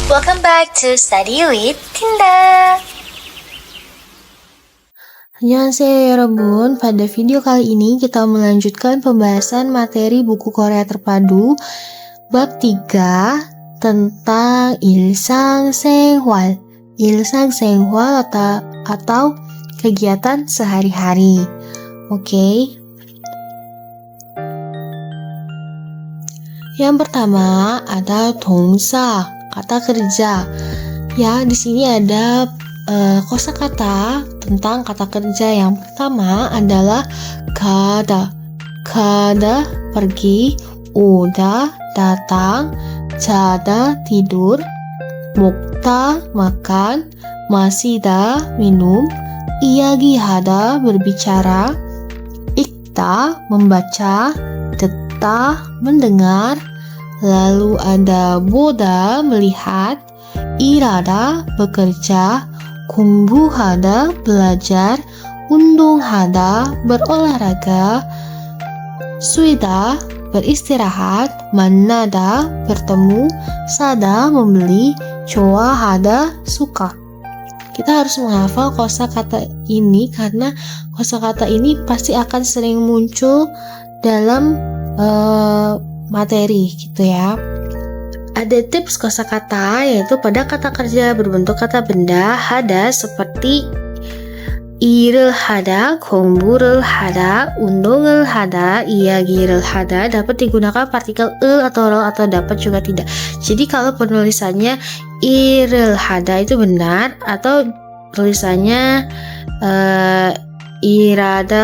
Welcome back to Study with Tinda. Annyeonghaseyo 여러분, pada video kali ini kita melanjutkan pembahasan materi buku Korea terpadu bab 3 tentang 일상생활 atau kegiatan sehari-hari. Oke. Yang pertama ada 동사, kata kerja. Ya, di sini ada kosakata tentang kata kerja. Yang pertama adalah 가다 pergi, 오다 datang, 자다 tidur, 먹다 makan, 마시다 minum, 이야기하다 berbicara, 읽다 membaca, 듣다 mendengar. Lalu ada 보다 melihat, 일하다 bekerja, 공부하다 belajar, 운동하다 berolahraga, 쉬다 beristirahat, 만나다 bertemu, 사다 membeli, 좋아하다 suka. Kita harus menghafal kosakata ini karena kosakata ini pasti akan sering muncul dalam materi gitu ya. Ada tips kosakata yaitu pada kata kerja berbentuk kata benda hada seperti 일을 하다, 공부를 하다, 운동을 하다, 이야기를 하다 dapat digunakan partikel atau 를 atau dapat juga tidak. Jadi kalau penulisannya 일을 하다 itu benar atau tulisannya 일하다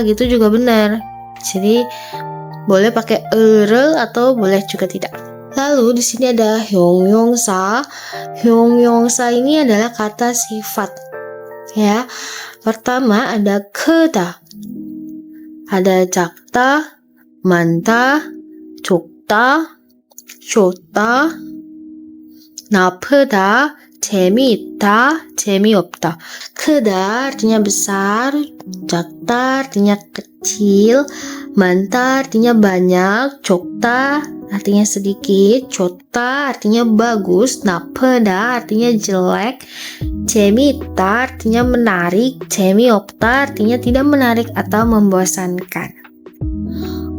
gitu juga benar. Jadi boleh pakai 를 atau boleh juga tidak. Lalu di sini ada 형용사. 형용사 ini adalah kata sifat. Ya. Pertama ada 크다. Ada 작다, 많다, 좁다, 좋다, 나쁘다, 재미있다, 재미없다. 크다 artinya besar, 작다 artinya kecil, 많다 artinya banyak, 적다 artinya sedikit, 좋다 artinya bagus, 나쁘다 artinya jelek, 재미있다 artinya menarik, 재미없다 artinya tidak menarik atau membosankan.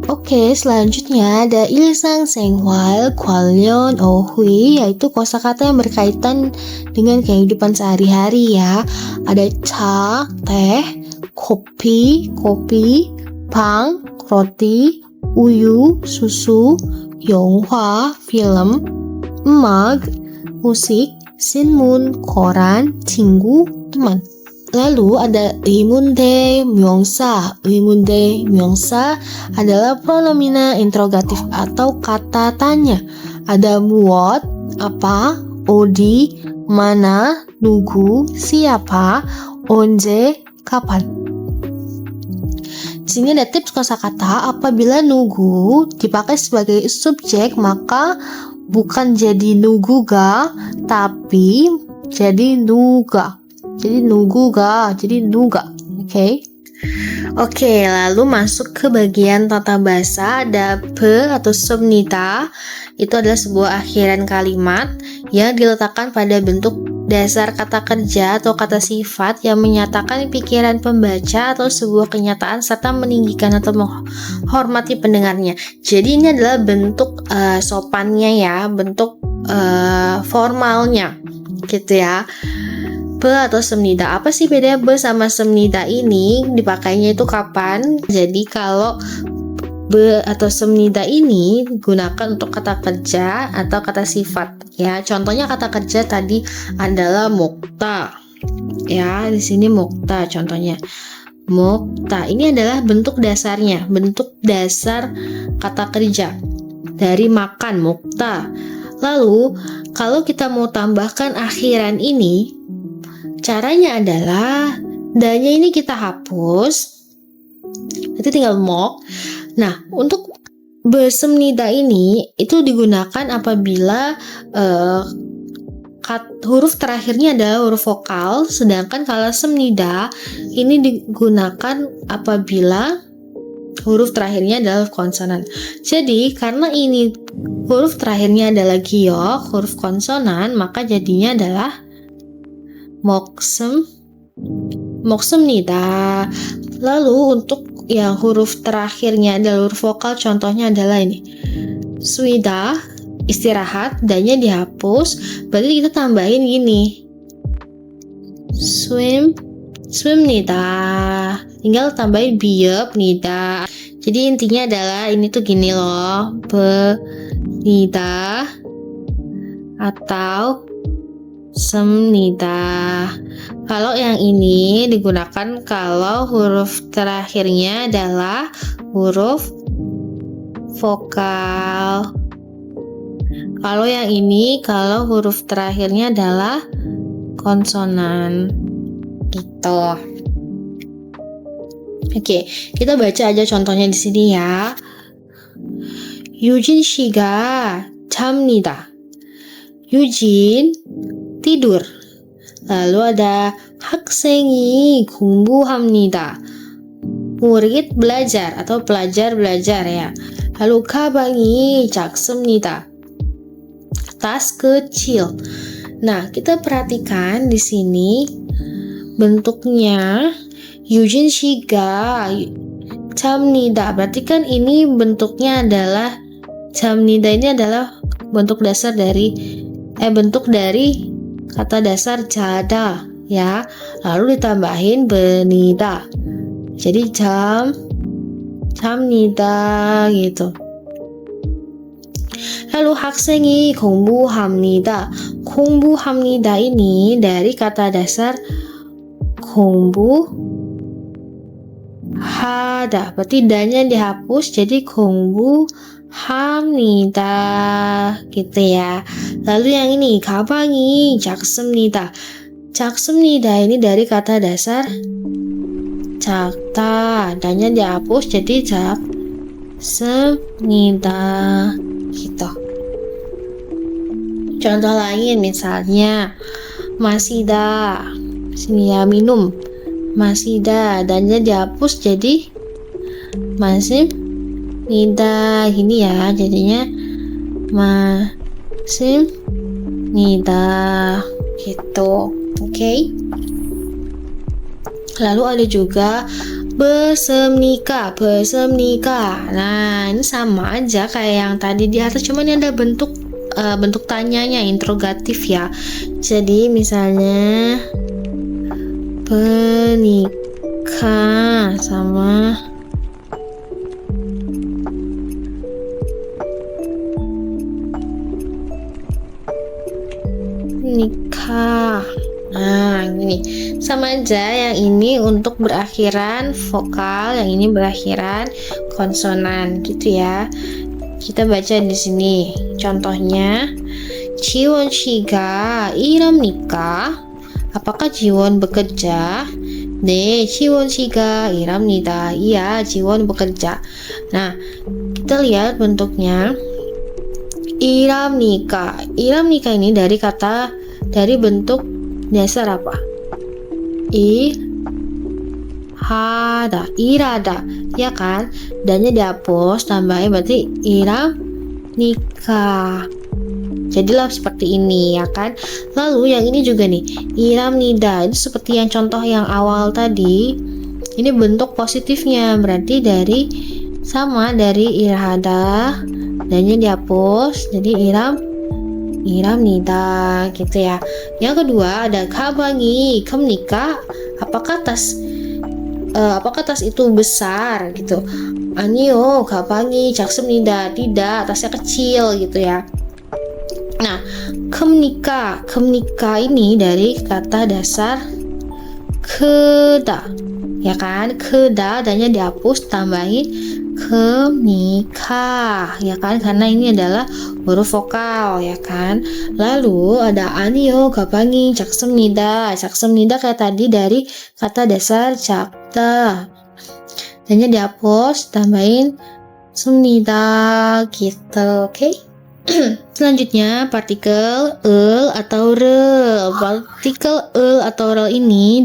Oke, selanjutnya ada 일상생활 관련 어휘, yaitu kosakata yang berkaitan dengan kehidupan sehari-hari ya. Ada 차, teh, kopi, 방, roti, uyu, susu, 영화, film, 음악, musik, 신문, koran, 친구, teman. Lalu ada 의문대 명사. 의문대 명사 adalah pronomina interrogatif atau kata tanya. Ada muot, apa, 어디, mana, 누구, siapa, 언제, kapan. Di sini ada tips kosakata. Apabila 누구 dipakai sebagai subjek maka bukan jadi 누구가 tapi jadi 누가. Jadi 누구가, jadi 누가. Oke, lalu masuk ke bagian tata bahasa. Ada be atau subnida. Itu adalah sebuah akhiran kalimat yang diletakkan pada bentuk dasar kata kerja atau kata sifat yang menyatakan pikiran pembaca atau sebuah kenyataan serta meninggikan atau menghormati pendengarnya. Jadi ini adalah bentuk sopannya ya, bentuk formalnya gitu ya. Be atau semnida. Apa sih bedanya be sama semnida ini? Dipakainya itu kapan? Jadi kalau be atau semnida ini digunakan untuk kata kerja atau kata sifat ya. Contohnya kata kerja tadi adalah 먹다. Ya, di sini 먹다 contohnya. 먹다 ini adalah bentuk dasarnya, bentuk dasar kata kerja dari makan 먹다. Lalu kalau kita mau tambahkan akhiran ini, caranya adalah danya ini kita hapus, nanti tinggal mok. Nah, untuk besemnida ini itu digunakan apabila huruf terakhirnya adalah huruf vokal, sedangkan kalau semnida ini digunakan apabila huruf terakhirnya adalah konsonan. Jadi karena ini huruf terakhirnya adalah giok, huruf konsonan, maka jadinya adalah 먹습니다. Lalu untuk yang huruf terakhirnya adalah huruf vokal, contohnya adalah ini. Suida, istirahat, dannya dihapus, berarti kita tambahin gini. swim니다. Tinggal tambahin biopnida. Jadi intinya adalah ini tuh gini loh, benida atau semnida. Kalau yang ini digunakan kalau huruf terakhirnya adalah huruf vokal. Kalau yang ini kalau huruf terakhirnya adalah konsonan. Gitu. Oke, kita baca aja contohnya di sini ya. Yujin 씨가 잡니다. Yujin tidur. Lalu ada 학생이 공부합니다. Murid belajar atau pelajar belajar ya. Lalu 가방이 작습니다. Tas kecil. Nah, kita perhatikan di sini bentuknya Yujin 씨가 잡니다. Berarti kan ini bentuknya adalah 잡니다, ini adalah bentuk dari kata dasar jada ya. Lalu ditambahin benida. Jadi 잡니다 gitu. Lalu 학생이 공부합니다. 공부합니다 ini dari kata dasar 공부하다. Berarti danya dihapus jadi 공부합니다 gitu ya. Lalu yang ini 가방이 작습니다. 작습니다 ini dari kata dasar 작다. danya dihapus jadi 작습니다 gitu. Contoh lain misalnya masida. Sini ya, minum. Masida, dannya dihapus jadi masimnida. Ini ya, jadinya masimnida gitu. Oke. Lalu ada juga besemnika. Nah, ini sama aja kayak yang tadi di atas, cuman ini ada bentuk tanyanya, interrogatif ya. Jadi misalnya penikah sama nikah. Nah, ini sama aja, yang ini untuk berakhiran vokal, yang ini berakhiran konsonan gitu ya. Kita baca di sini contohnya. 지원 씨가 일합니까? Apakah Jiwon bekerja? 네, 지원 씨가 일합니다. Iya, Jiwon bekerja. Nah, kita lihat bentuknya. 일합니까? 일합니까 ini dari bentuk dasar apa? irada, ya kan? Dannya dihapus, tambahin berarti nikah. Jadilah seperti ini ya kan. Lalu yang ini juga nih, iramnida, itu seperti yang contoh yang awal tadi. Ini bentuk positifnya, berarti dari irhada, dannya dihapus jadi iramnida gitu ya. Yang kedua ada 가방이 큽니까? Apakah tas itu besar gitu? 아니요, 가방이 작습니다. Tidak, tasnya kecil gitu ya. Nah, 큽니까 ini dari kata dasar keda, ya kan? Keda, dannya dihapus, tambahin 큽니까, ya kan? Karena ini adalah huruf vokal, ya kan? Lalu ada 아니요, 가방이 작습니다. 작습니다 kayak tadi dari kata dasar 작다, dannya dihapus, tambahin 습니다 gitu, oke? Selanjutnya partikel el atau re. Partikel el atau re ini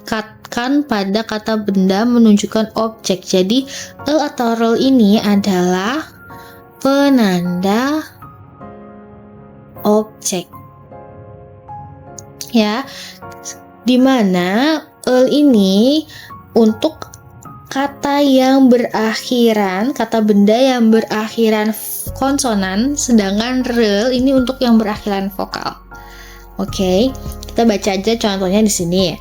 dilekatkan pada kata benda menunjukkan objek. Jadi atau rel ini adalah penanda objek. Ya, dimana ini untuk kata yang berakhiran, kata benda yang berakhiran konsonan, sedangkan rel ini untuk yang berakhiran vokal. Oke, kita baca aja contohnya di sini.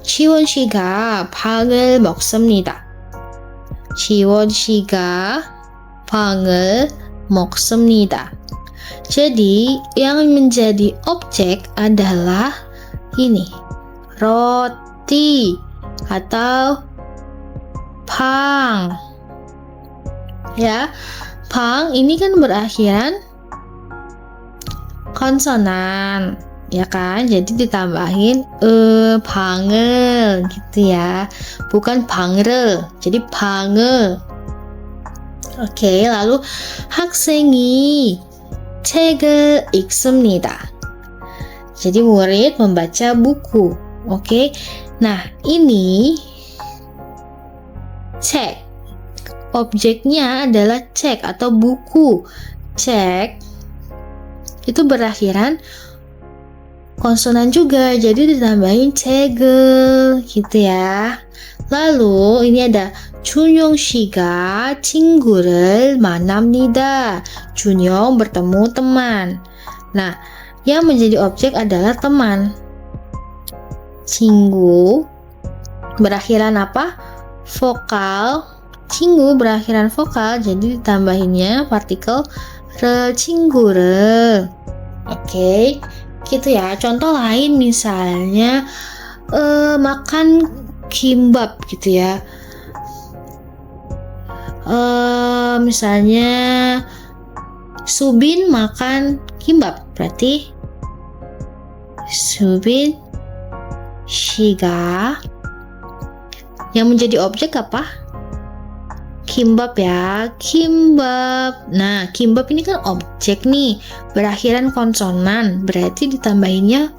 지원 씨가 방을 먹습니다. 지원 씨가 방을 먹습니다. Jadi, yang menjadi objek adalah ini, roti atau pang. Ya, pang ini kan berakhiran konsonan, ya kan? Jadi ditambahin pangel gitu ya. Bukan pangel, jadi pangel. Oke, lalu 학생이 책을 읽습니다. Jadi murid membaca buku. Oke. Nah, ini cek. Objeknya adalah cek atau buku. Cek itu berakhiran konsonan juga, jadi ditambahin cegel gitu ya. Lalu ini ada 준영 씨가 친구를 만납니다. 준영 bertemu teman. Nah, yang menjadi objek adalah teman. 친구 berakhiran apa? Vokal. 친구 berakhiran vokal, jadi ditambahinnya partikel re, 친구를. Oke, gitu ya. Contoh lain misalnya makan kimbap gitu ya. Misalnya Subin makan kimbap, berarti Subin 씨가, yang menjadi objek apa? Kimbap ya, kimbap. Nah, kimbap ini kan objek nih, berakhiran konsonan, berarti ditambahinnya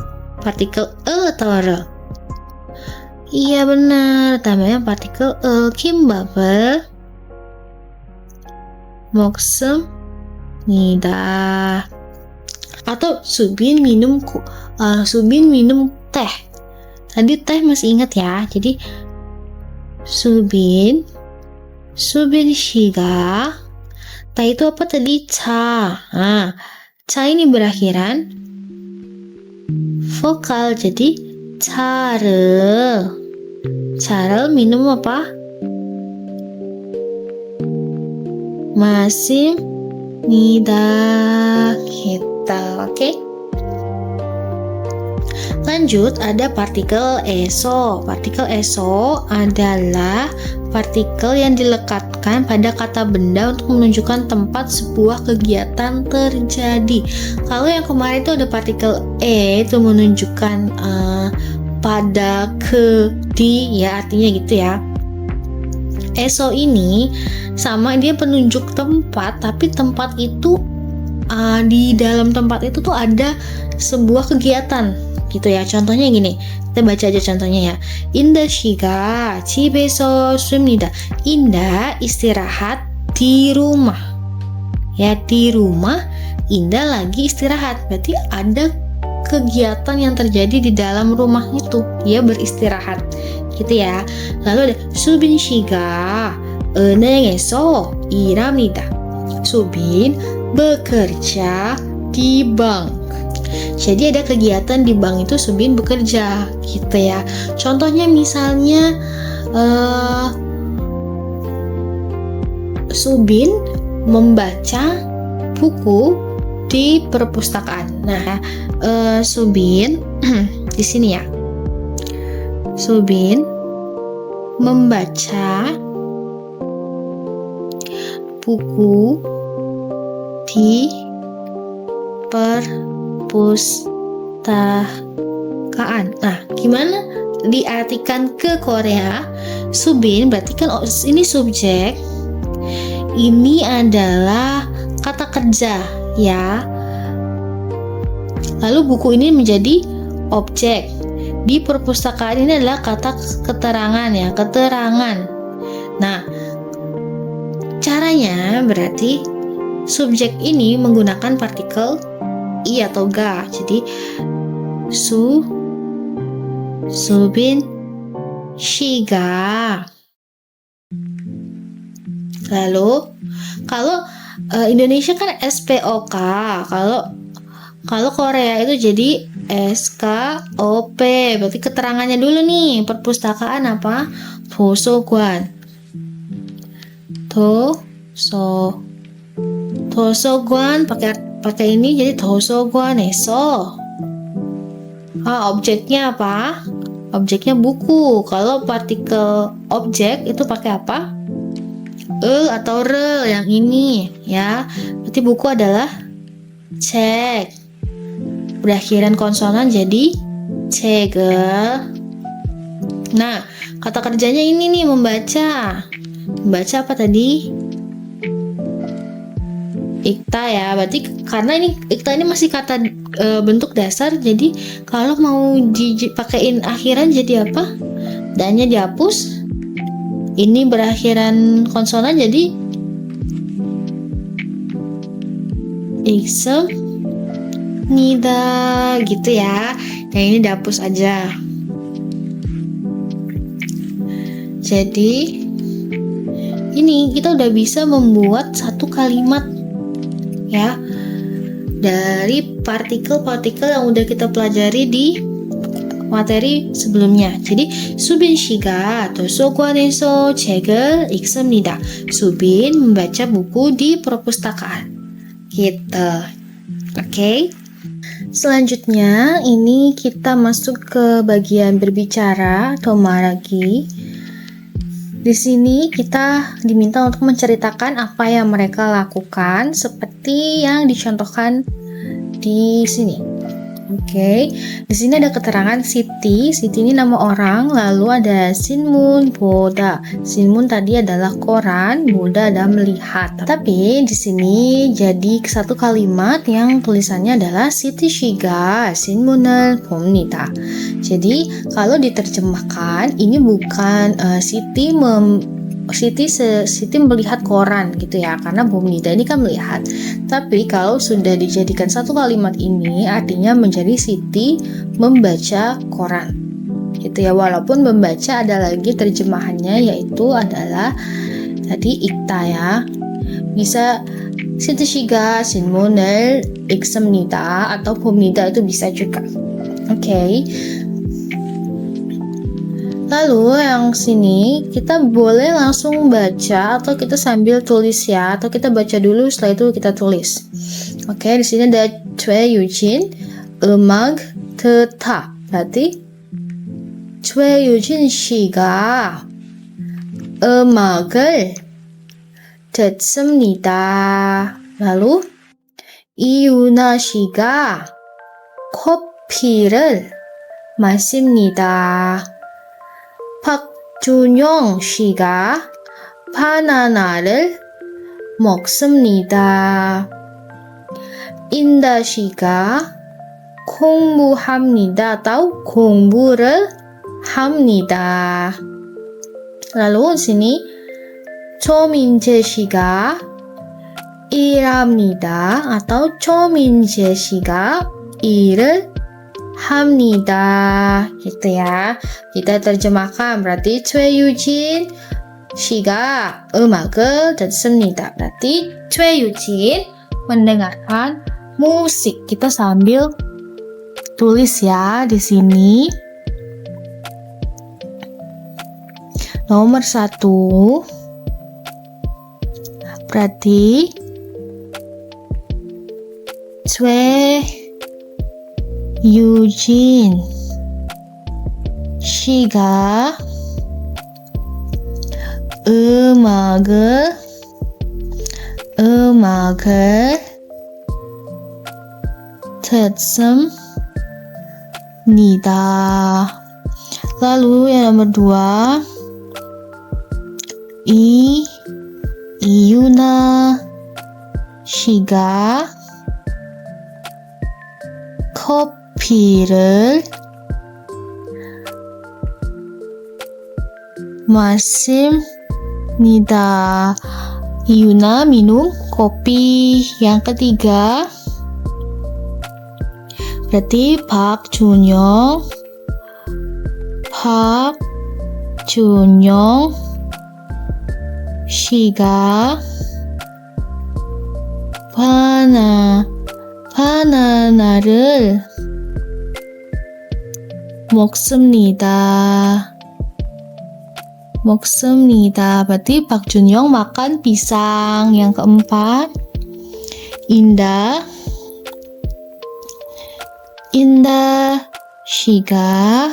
partikel atau r. Iya benar, tambahnya partikel kimbap을 먹습니다. Atau Subin minum teh. Tadi teh masih ingat ya. Jadi Subin 씨가, teh itu apa tadi? Ca. Nah, ca ini berakhiran vokal, jadi Carel minum apa? 마십니다. Gitu, oke? Lanjut, ada partikel eso. Partikel eso adalah partikel yang dilekatkan pada kata benda untuk menunjukkan tempat sebuah kegiatan terjadi. Kalau yang kemarin itu ada partikel itu menunjukkan pada, ke, di, ya artinya gitu ya. Eso ini sama, dia penunjuk tempat, tapi tempat itu di dalam tempat itu tuh ada sebuah kegiatan gitu ya. Contohnya gini, kita baca aja contohnya ya. Indah 씨가 집에서 쉽니다. Indah istirahat di rumah. Ya, di rumah Indah lagi istirahat, berarti ada kegiatan yang terjadi di dalam rumah itu, dia beristirahat gitu ya. Lalu ada 수빈 씨가 은행에서 일합니다. Subin bekerja di bank. Jadi ada kegiatan di bank itu Subin bekerja gitu ya. Contohnya misalnya Subin membaca buku di perpustakaan. Nah, Subin di sini ya. Subin membaca buku di perpustakaan. Nah, gimana diartikan ke Korea? Subin berarti kan ini subjek, ini adalah kata kerja ya. Lalu buku ini menjadi objek. Di perpustakaan ini adalah kata keterangan ya, keterangan. Nah, caranya berarti subjek ini menggunakan partikel i atau ga. Jadi subin shiga. Lalu kalau Indonesia kan SPOK, kalau Korea itu jadi SKOP. Berarti keterangannya dulu nih, perpustakaan apa? 도서관. 도서관 pakai ini jadi 도서관에서. Objeknya apa? Objeknya buku. Kalau partikel objek itu pakai apa? Atau re yang ini ya. Berarti buku adalah cek. Berakhiran konsonan jadi cek. Nah, kata kerjanya ini nih, membaca. Membaca apa tadi? Ikta ya. Berarti karena ini ikta ini masih kata bentuk dasar, jadi kalau mau dipakein akhiran jadi apa? Dan-nya dihapus. Ini berakhiran konsonan jadi iksem nida gitu ya. Yang ini dihapus aja. Jadi ini kita udah bisa membuat satu kalimat ya dari partikel-partikel yang udah kita pelajari di materi sebelumnya. Jadi Subin 씨가 도서관에서 책을 읽습니다. Subin membaca buku di perpustakaan. Gitu. Oke. Selanjutnya ini kita masuk ke bagian berbicara atau maragi. Di sini kita diminta untuk menceritakan apa yang mereka lakukan seperti yang dicontohkan di sini. Oke, di sini ada keterangan Siti. Siti ini nama orang. Lalu ada Sinmun Boda. Sinmun tadi adalah koran, Boda adalah melihat. Tapi di sini jadi satu kalimat yang tulisannya adalah Siti Shiga Sinmun을 봅니다. Jadi kalau diterjemahkan ini bukan Siti melihat koran gitu ya, karena 봅니다 ini kan melihat. Tapi kalau sudah dijadikan satu kalimat ini artinya menjadi Siti membaca koran gitu ya. Walaupun membaca ada lagi terjemahannya, yaitu adalah tadi ikta ya. Bisa Siti Shiga 신문을 읽습니다 atau 봅니다 itu bisa juga. Oke. Lalu yang sini kita boleh langsung baca atau kita sambil tulis ya, atau kita baca dulu setelah itu kita tulis. Oke, di sini ada 최유진 음악 듣다. berarti 최유진 씨가 음악을 듣습니다. lalu 이유나 씨가 커피를 마십니다. 박준영 씨가 바나나를 먹습니다. 인다 씨가 공부합니다 atau 공부를 합니다. lalu di sini 조민재 씨가 일합니다 atau 조민재 씨가 일을 합니다. gitu ya. Kita terjemahkan berarti 최유진 씨가 음악을 듣습니다. berarti 최유진 mendengarkan musik. Kita sambil tulis ya di sini. Nomor 1 berarti 최유진 씨가 음악을 듣습니다. lalu yang nomor 2 이유나 씨가 커피를 마십니다. Yuna minum kopi. Yang ketiga, berarti Park Junyoung 씨가 바나나를 먹습니다. Berarti Park Junyoung makan pisang. Yang keempat, Indah 씨가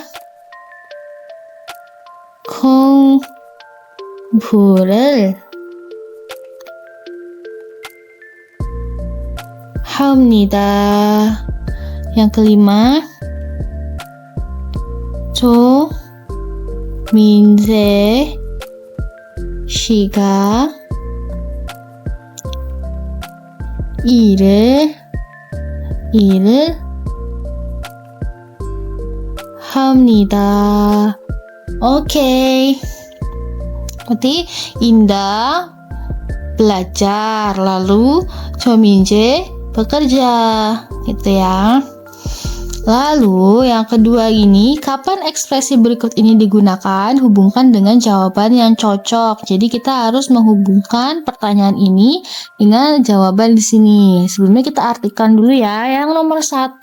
공부를 합니다. Yang kelima, 조민세 씨가 일을 합니다. Oke. Berarti Indah belajar, lalu Chominje bekerja, gitu ya. Lalu yang kedua ini, kapan ekspresi berikut ini digunakan? Hubungkan dengan jawaban yang cocok. Jadi kita harus menghubungkan pertanyaan ini dengan jawaban di sini. Sebelumnya kita artikan dulu ya. Yang nomor 1,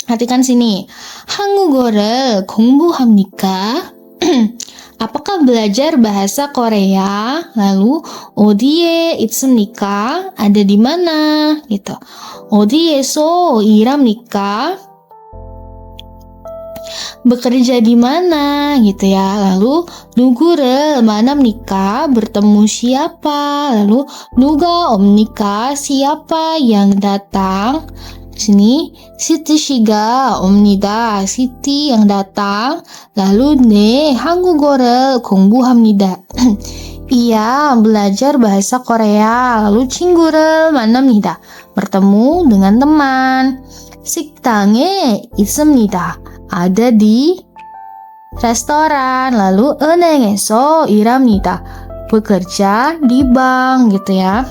artikan sini. 한국어를 공부합니까? Apakah belajar bahasa Korea? Lalu 어디에 있습니까? Ada di mana? Gitu. 어디에서 일합니까? Bekerja di mana? Gitu ya. Lalu 누구를 만납니까? Bertemu siapa? Lalu 누가 옵니까? Siapa yang datang? Sini Siti 씨가 옵니다. Siti yang datang. Lalu 네 한국어를 공부합니다. Ia belajar bahasa Korea. Lalu 친구를 만납니다. Bertemu dengan teman. 식당에 있습니다. Ada di restoran. Lalu 은행에서 일합니다. Bekerja di bank, gitu ya.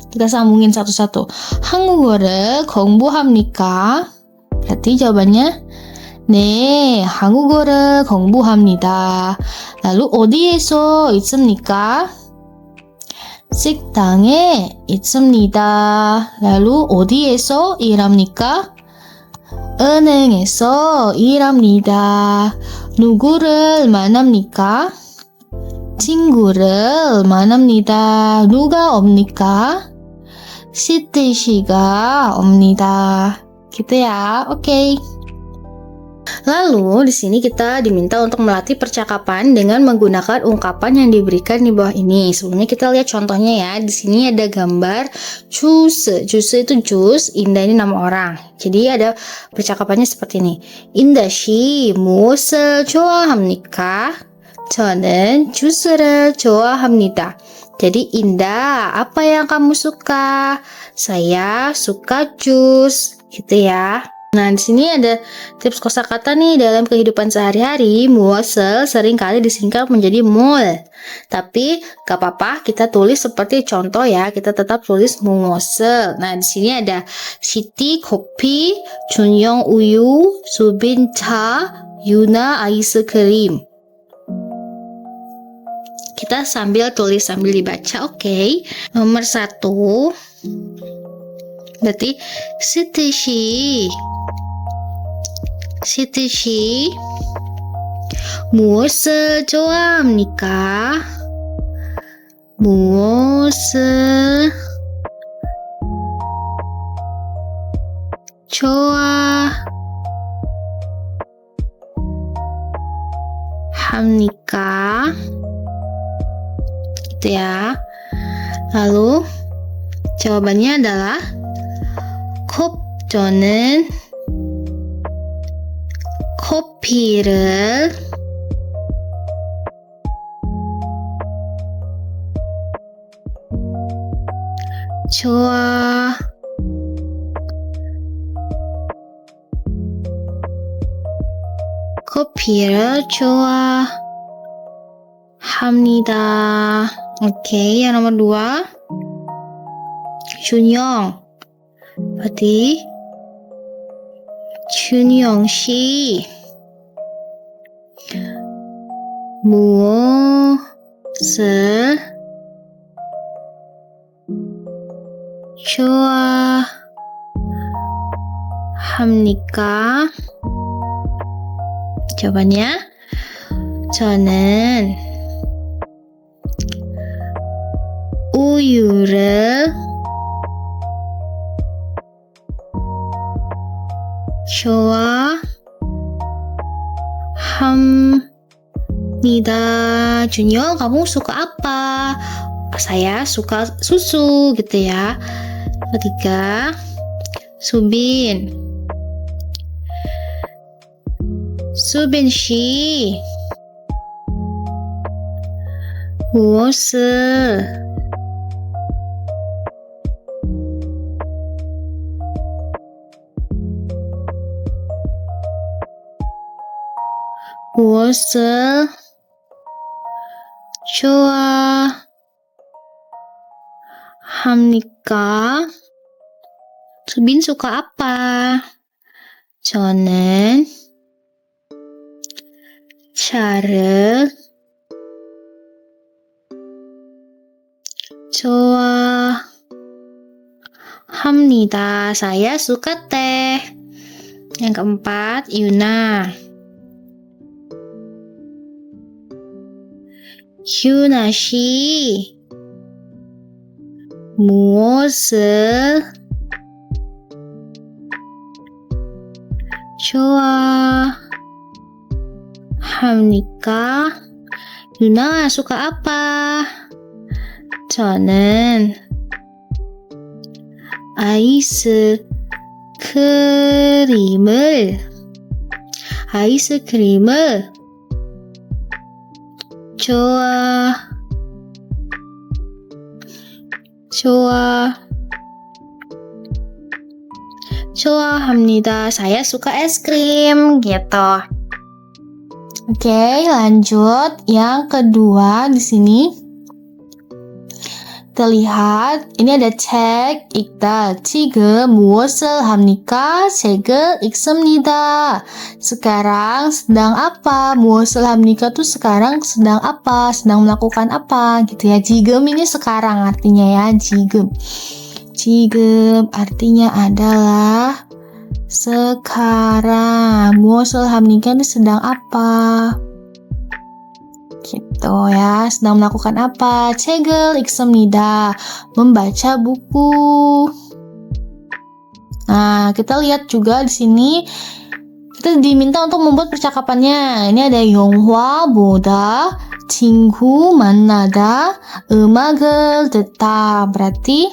Kita sambungin satu-satu. 한국어를 공부합니까? Berarti jawabannya 네, 한국어를 공부합니다. Lalu 어디에서 있습니까? 식당에 있습니다. Lalu 어디에서 일합니까? 은행에서 일합니다. 누구를 만납니까? 친구를 만납니다. 누가 옵니까? Siti 씨가 옵니다. Gitu ya. Oke. Lalu di sini kita diminta untuk melatih percakapan dengan menggunakan ungkapan yang diberikan di bawah ini. Sebelumnya kita lihat contohnya ya. Di sini ada gambar Jus. Jus itu jus, Indah ini nama orang. Jadi ada percakapannya seperti ini. Indah 씨 무엇을 좋아합니까? 저는 주스를 좋아합니다. Jadi Indah, apa yang kamu suka? Saya suka jus, gitu ya. Nah, di sini ada tips kosakata nih dalam kehidupan sehari-hari. Muasel seringkali disingkat menjadi mul. Tapi gak apa-apa, kita tulis seperti contoh ya. Kita tetap tulis muasel. Nah, di sini ada Siti kopi, Junyoung uyu, Subin cha, Yuna ice cream. Kita sambil tulis sambil dibaca, oke. Nomor 1, berarti Siti 씨 무엇을 좋아합니까? 무엇을 좋아합니까? Gitu ya. Lalu jawabannya adalah 저는 커피를 커피를 좋아합니다. Oke, yang nomor 2. 준영. Berarti 준영 씨 무엇을 좋아합니까? jawabannya 저는 우유를 좋아합니다. Junyo, kamu suka apa? Saya suka susu gitu ya. Ketiga, Subin. Subin 씨 무엇을 좋아합니까? 수빈 suka apa? 저는 차를 좋아합니다. Saya suka teh. Yang keempat, Yuna. Yuna 씨 무엇을 좋아합니까? Yuna suka apa? 저는 아이스크림을 좋아합니다. Saya suka es krim gitu. Oke, lanjut. Yang kedua di sini kita lihat ini ada cek ikta 지금 무엇을 합니까? 책을 읽습니다. Sekarang sedang apa? 무엇을 합니까 tuh sekarang sedang apa? Sedang melakukan apa gitu ya. 지금 ini sekarang artinya ya. 지금 artinya adalah sekarang. 무엇을 합니까 ini sedang apa? Gitu ya, sedang melakukan apa? 책을 읽습니다. Membaca buku. Nah, kita lihat juga di sini kita diminta untuk membuat percakapannya. Ini ada 영화 보다, 친구 만나다, 음악을 듣다. Berarti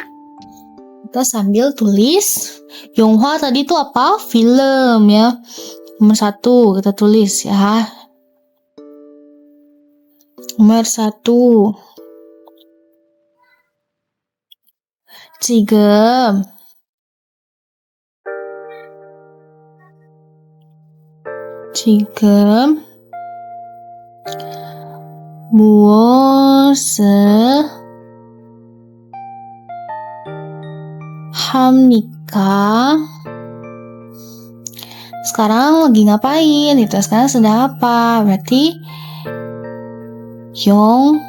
kita sambil tulis. 영화 tadi itu apa? Film ya. Nomor 1 kita tulis ya. Nomor 1. 지금 무엇을 합니까? Sekarang lagi ngapain? Itu sekarang sedang apa? Berarti 영화를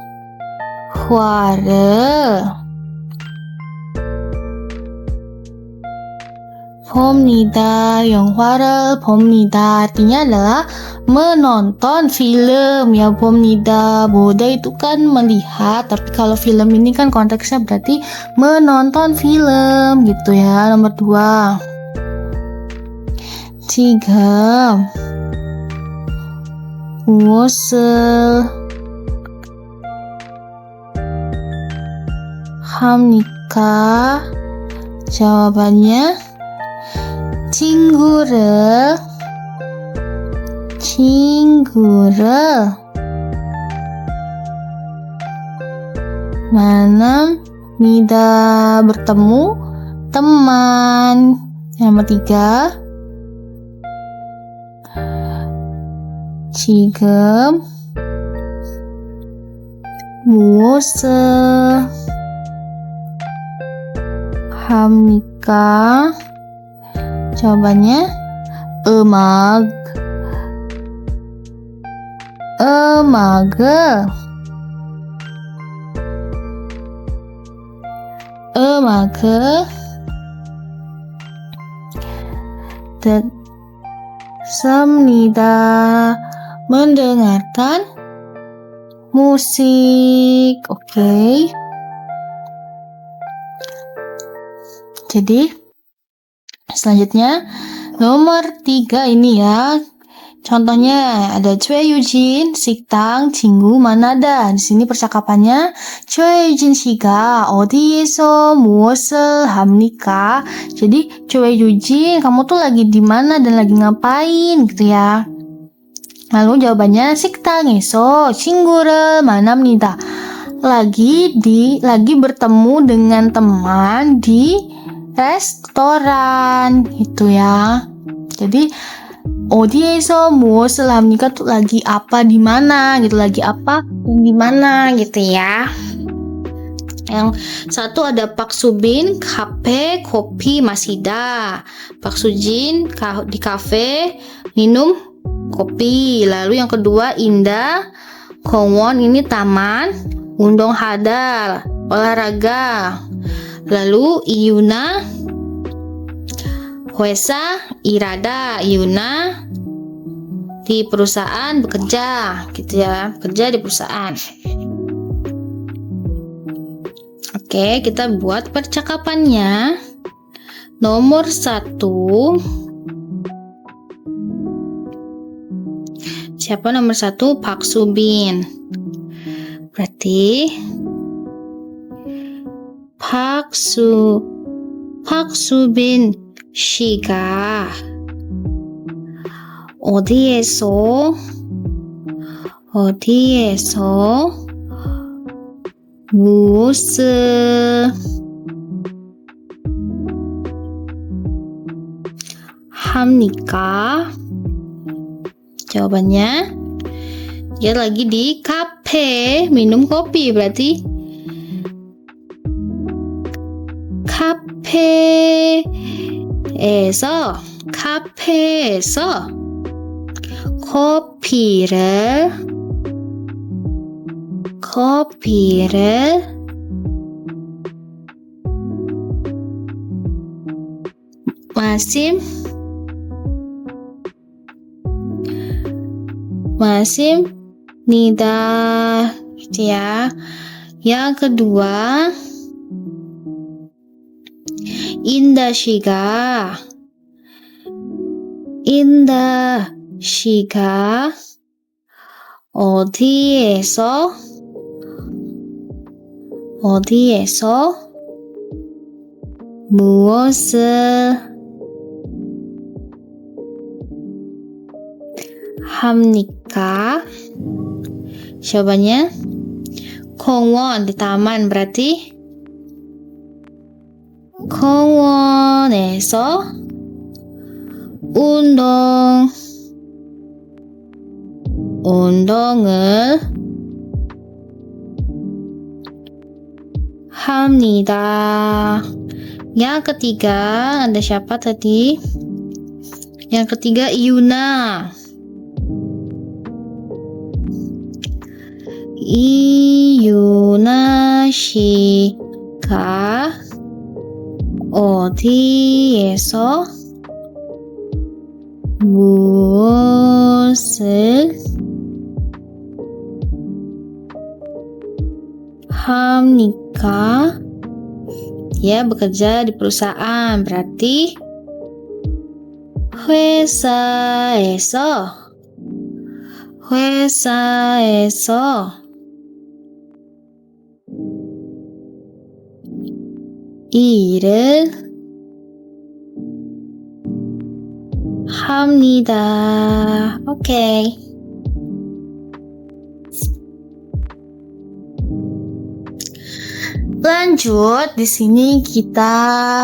봅니다. 영화를 봅니다. Artinya adalah menonton film ya. 봅니다. 보다 itu kan melihat, tapi kalau film ini kan konteksnya berarti menonton film gitu ya. Nomor 2. 지금 무엇을 합니까? Jawabannya 친구를 만납니다. bertemu teman. Yang nomor 3. 지금 무엇을 합니까? Jawabannya 음악. 음악을 듣습니다. mendengarkan musik. Oke. Jadi selanjutnya nomor 3 ini ya. Contohnya ada Choi Yujin, 식당, 친구 만나다. Di sini percakapannya Choi Yujin 씨가 어디에서 무엇을 합니까? Jadi Choi Yujin, kamu tuh lagi di mana dan lagi ngapain gitu ya. Lalu jawabannya 식당에서 친구를 만납니다. Lagi bertemu dengan teman di restoran gitu ya. Jadi 어디에서 무엇을 합니까 tuh lagi apa di mana gitu, lagi apa di mana gitu ya. Yang satu ada Pak Subin, kafe, kopi, 마시다. Pak Sujin di kafe minum kopi. Lalu yang kedua Indah, 공원 ini taman, 운동하다 olahraga. Lalu Iyuna, 회사 일하다. Yuna di perusahaan bekerja gitu ya, bekerja di perusahaan. Oke, kita buat percakapannya. Nomor 1, siapa nomor 1? Pak Subin. Berarti Pak Subin 씨가 어디에서 무엇을 합니까? Jawabannya dia lagi di kafe minum kopi, berarti 카페에서 커피를 마십니다 gitu ya. Yang kedua 인다 씨가 어디에서 무엇을 합니까? Jawabannya 공원 di taman, berarti 공원에서 운동을 합니다. Yang ketiga ada siapa tadi? Yang ketiga Iyuna. Iyuna 씨가 어디에서 무엇을 합니까? Dia bekerja di perusahaan, berarti 회사에서 일을 합니다. 오케이. Lanjut, di sini kita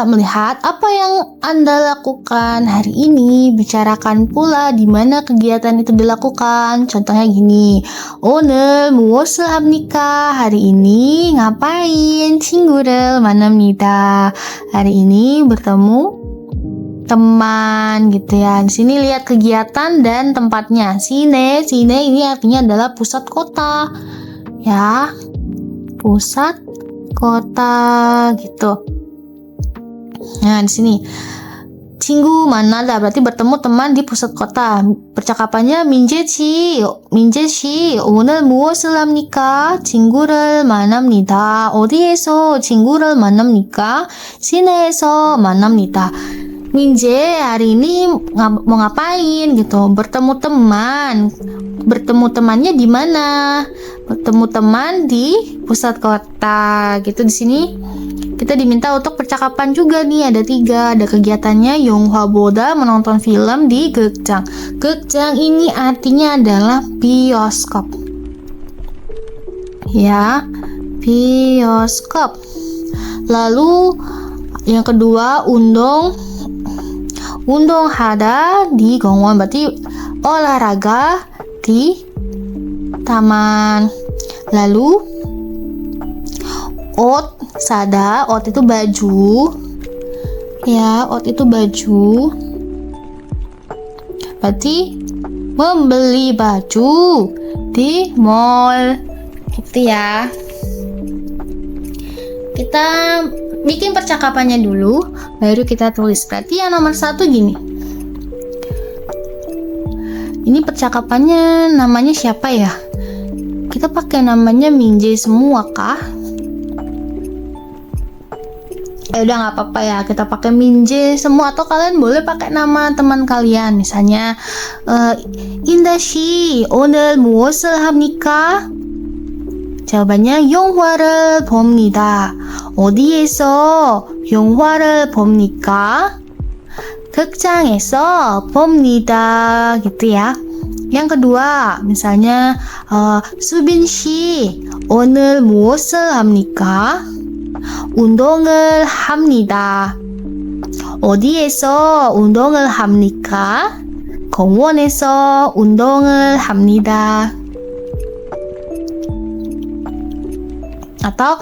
melihat apa yang Anda lakukan hari ini. Bicarakan pula di mana kegiatan itu dilakukan. Contohnya gini, 오늘 무엇을 합니까? Hari ini ngapain? 친구를 만납니다. Hari ini bertemu teman gitu ya. Di sini lihat kegiatan dan tempatnya. Sine ini artinya adalah pusat kota. Ya, pusat kota gitu. Nah, di sini 친구 만나다 berarti bertemu teman di pusat kota. Percakapannya 민재 씨 오늘 무엇을 합니까? 친구를 만납니다. 어디에서 친구를 만납니까? 시내에서 만납니다. 민재 hari ini mau ngapain gitu? Bertemu temannya di mana? Bertemu teman di pusat kota gitu. Di sini kita diminta untuk percakapan juga nih, ada 3. Ada kegiatannya 영화보다 menonton film di 극장. 극장 ini artinya adalah bioskop. Ya, bioskop. Lalu yang kedua, 운동하다 di 공원, berarti olahraga di taman. Lalu 옷 itu baju. Ya, 옷 itu baju. Berarti membeli baju di mall. Gitu ya. Kita bikin percakapannya dulu, baru kita tulis. Berarti yang nomor 1 gini. Ini percakapannya namanya siapa ya? Kita pakai namanya Minje semua kah? Udah nggak apa-apa ya, kita pakai Minje semua, atau kalian boleh pakai nama teman kalian. Misalnya 인다 씨 오늘 무엇을 합니까? jawabannya 영화를 봅니다. 어디에서 영화를 봅니까? 극장에서 봅니다. Gitu ya. Yang kedua, misalnya 수빈 씨 오늘 무엇을 합니까? 운동을 합니다. 어디에서 운동을 합니까? 공원에서 운동을 합니다. Atau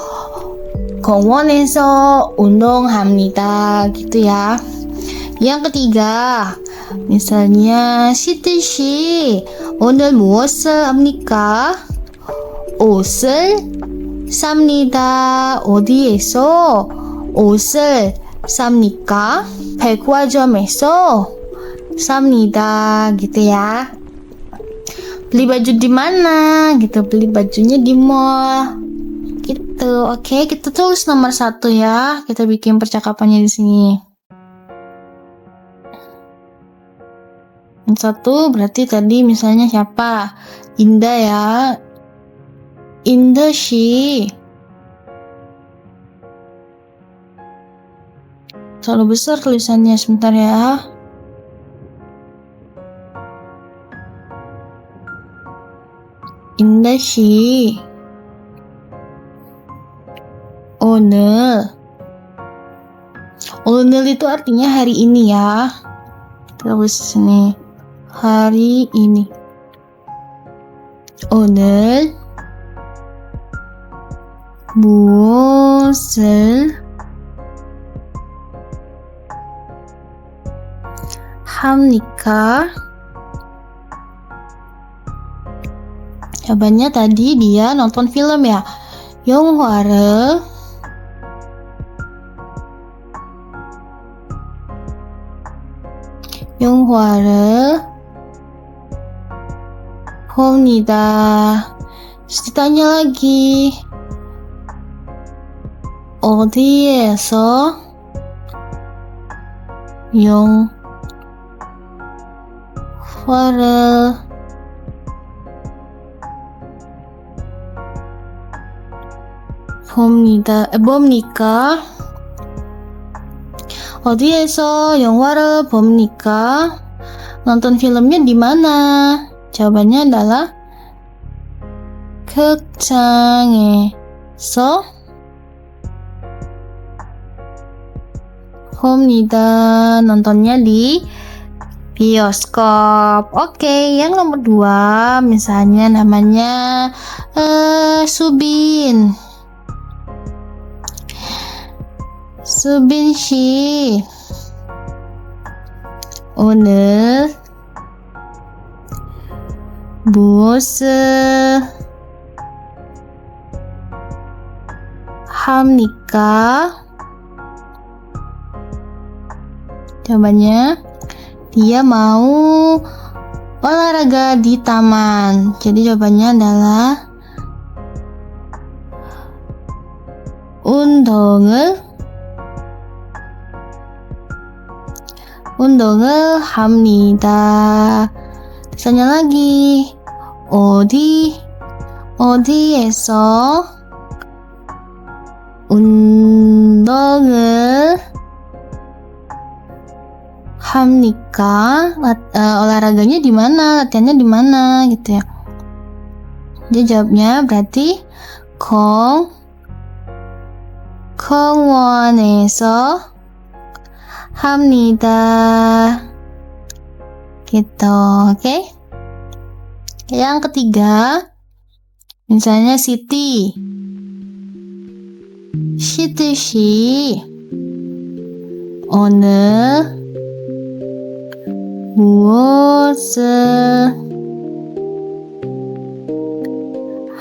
공원에서 운동합니다. Gitu ya. Yang ketiga, misalnya 시트 씨 오늘 무엇을 합니까? 옷을 삽니다. 어디에서 옷을 삽니까? 백화점에서 삽니다. Gitu ya. Beli baju di mana? Gitu, beli bajunya di mall. Gitu. Oke, kita tulis nomor 1 ya. Kita bikin percakapannya di sini. Yang 1 berarti tadi misalnya siapa? Indah ya. Indah 씨. Terlalu besar tulisannya, sebentar ya. 인다 씨 오늘 itu artinya hari ini ya. Terus sini hari ini. 오늘 무엇을 합니까? Jawabannya tadi dia nonton film ya. 영화를 봅니다. Terus ditanya lagi, 어디에서 영화를 봅니까? 어디에서 영화를 봅니까? Nonton filmnya di mana? Jawabannya adalah 극장에서 봅니다. Nontonnya di bioskop. Oke, yang nomor 2 misalnya namanya Subin. Subin 씨, 오늘 무엇을 합니까? Jawabannya, dia mau olahraga di taman. Jadi jawabannya adalah 운동을 합니다. Tanya lagi, 어디에서 운동을 합니까? Olahraganya di mana? Latihannya di mana? Gitu ya. Dia jawabnya berarti 공원에서 합니다. Gitu, oke? Yang ketiga, misalnya Siti 씨, 오늘 무엇을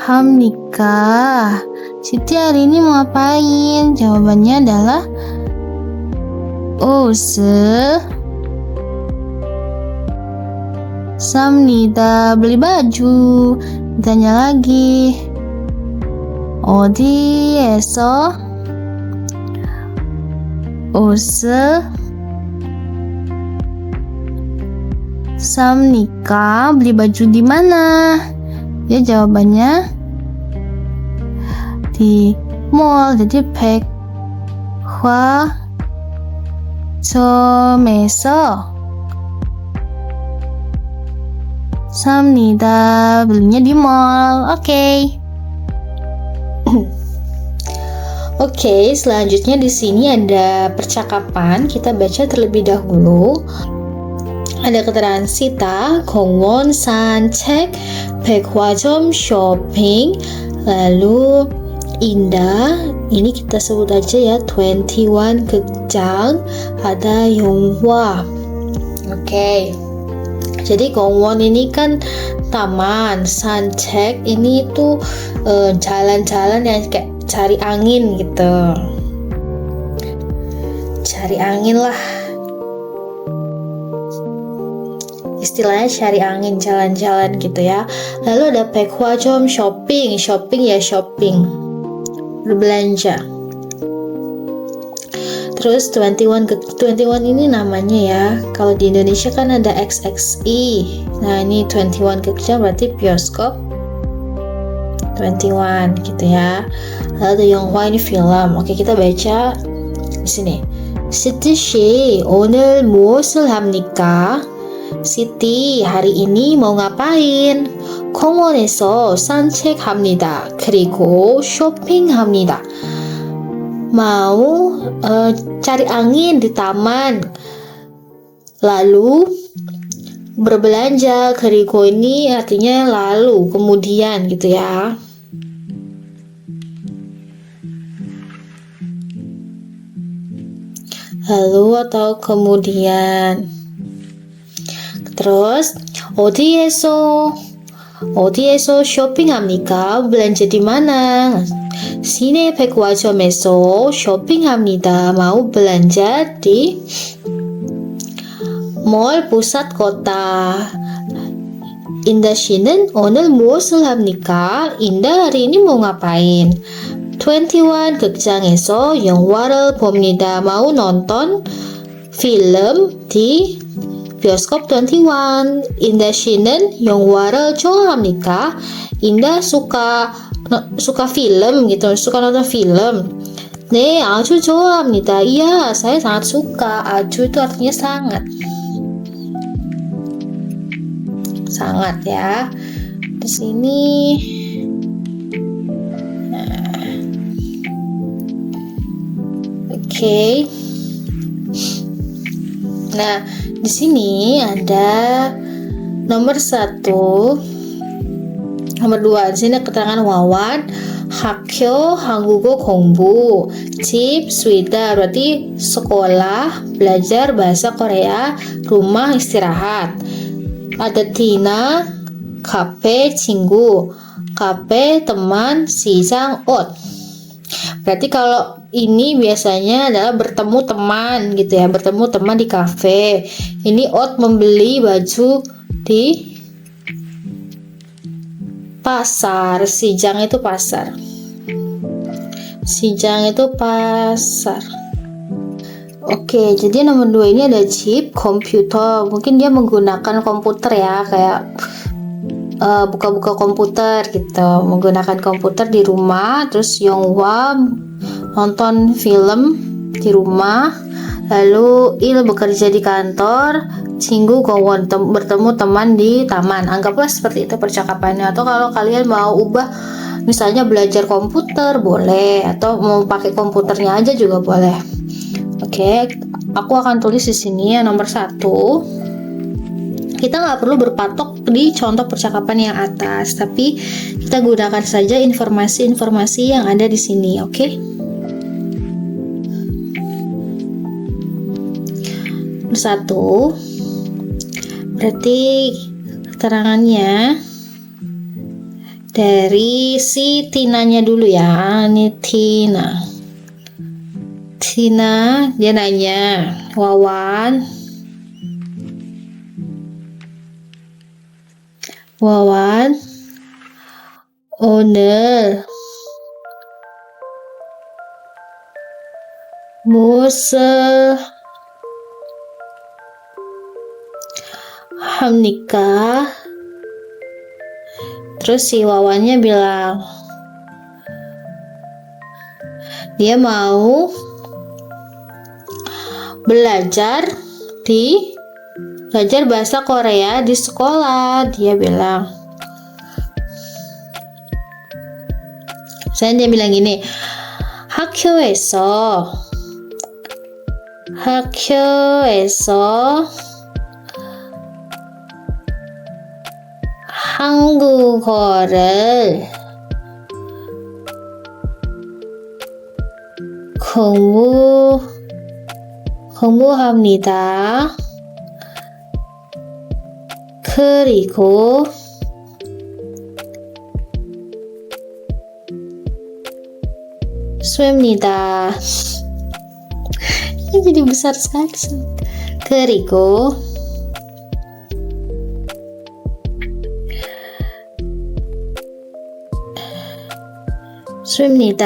합니까? Siti hari ini mau ngapain? Jawabannya adalah 옷을 삽니다. Beli baju. Ditanya lagi, 어디에서 옷을 삽니까? Beli baju di mana? Ya jawabannya di mall. Jadi 백화점에서 삽니다. Belinya di mall. Oke. Oke, selanjutnya di sini ada percakapan. Kita baca terlebih dahulu. Ada keterangan Sita, 공원 산책, 백화점 shopping, lalu Indah, ini kita sebut aja ya 21 극장, ada 영화. Oke. Jadi 공원 ini kan taman, 산책 ini tuh jalan-jalan yang kayak cari angin gitu. Cari angin lah. Istilahnya cari angin, jalan-jalan gitu ya. Lalu ada 백화점 shopping ya shopping, berbelanja. Terus 21 ini namanya ya. Kalau di Indonesia kan ada XXI. Nah, ini 21 극장 berarti bioskop 21 gitu ya. Lalu ada 영화 ini film. Oke, kita baca di sini. Siti 씨, 오늘 무엇을 합니까? Siti, hari ini mau ngapain? 공원에서 산책합니다. 그리고 쇼핑합니다. Mau cari angin di taman, lalu berbelanja. 그리고 ini artinya lalu, kemudian gitu ya. Lalu atau kemudian. Terus 어디에서 쇼핑합니까? Belanja di mana? 시내 백화점에서 쇼핑합니다. Mau belanja di mall pusat kota. Indah 씨는 오늘 무엇을 합니까? Indah hari ini mau ngapain? 21 극장에서 영화를 봅니다. Mau nonton film di bioskop 21. Indah 씨는 영화를 좋아합니까? Indah suka film gitu, suka nonton film. 네, 아주 좋아합니다. Iya, saya sangat suka. 아주 itu artinya sangat. Sangat ya. Di sini Oke. Nah, di sini ada nomor 1, nomor 2. Di sini keterangan Wawan. 학교 한국어 공부. 집 swida berarti sekolah belajar bahasa Korea, rumah istirahat. Ada Tina, kafe 친구. Kafe teman, 시장 옷. Berarti kalau ini biasanya adalah bertemu teman gitu ya, bertemu teman di kafe. Ini Ot membeli baju di pasar. Sijang itu pasar. Sijang itu pasar. Oke, jadi nomor 2 ini ada chip komputer. Mungkin dia menggunakan komputer ya, kayak buka-buka komputer gitu, menggunakan komputer di rumah. Terus Yonghwa nonton film di rumah. Lalu Il bekerja di kantor. Cinggu Gowon bertemu teman di taman. Anggaplah seperti itu percakapannya. Atau kalau kalian mau ubah, misalnya belajar komputer boleh, atau mau pakai komputernya aja juga boleh. Oke, aku akan tulis di sini yang nomor 1. Kita nggak perlu berpatok di contoh percakapan yang atas, tapi kita gunakan saja informasi-informasi yang ada di sini, oke? Nomor 1, berarti keterangannya dari si Tinanya dulu ya. Ini Tina. Tina, dia nanya, Wawan, 오늘 무슨 합니까? Terus si Wawannya bilang dia mau belajar bahasa Korea di sekolah. Dia bilang, misalnya dia bilang gini, 학교에서 한국어를 공부합니다. 그리고 쐐입니다. Ini jadi besar sekali. 그리고 쐐입니다.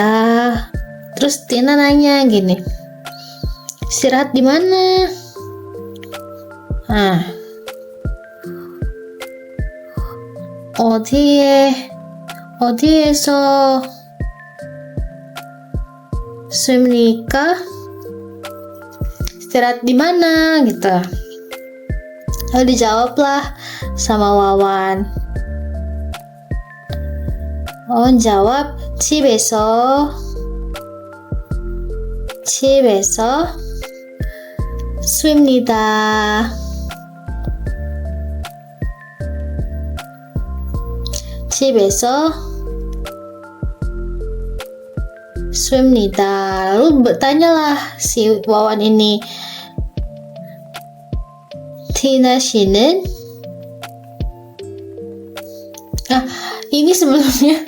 Terus Tina nanya gini, istirahat di mana? Nah, 어디에서 쐐입니까? Istirahat di mana gitu. Lalu dijawablah sama Wawan. Wawan jawab, 집에서 쐐입니다. 집에서 쐐입니다. Lalu bertanyalah si Wawan ini, Tina 씨는? Ini sebelumnya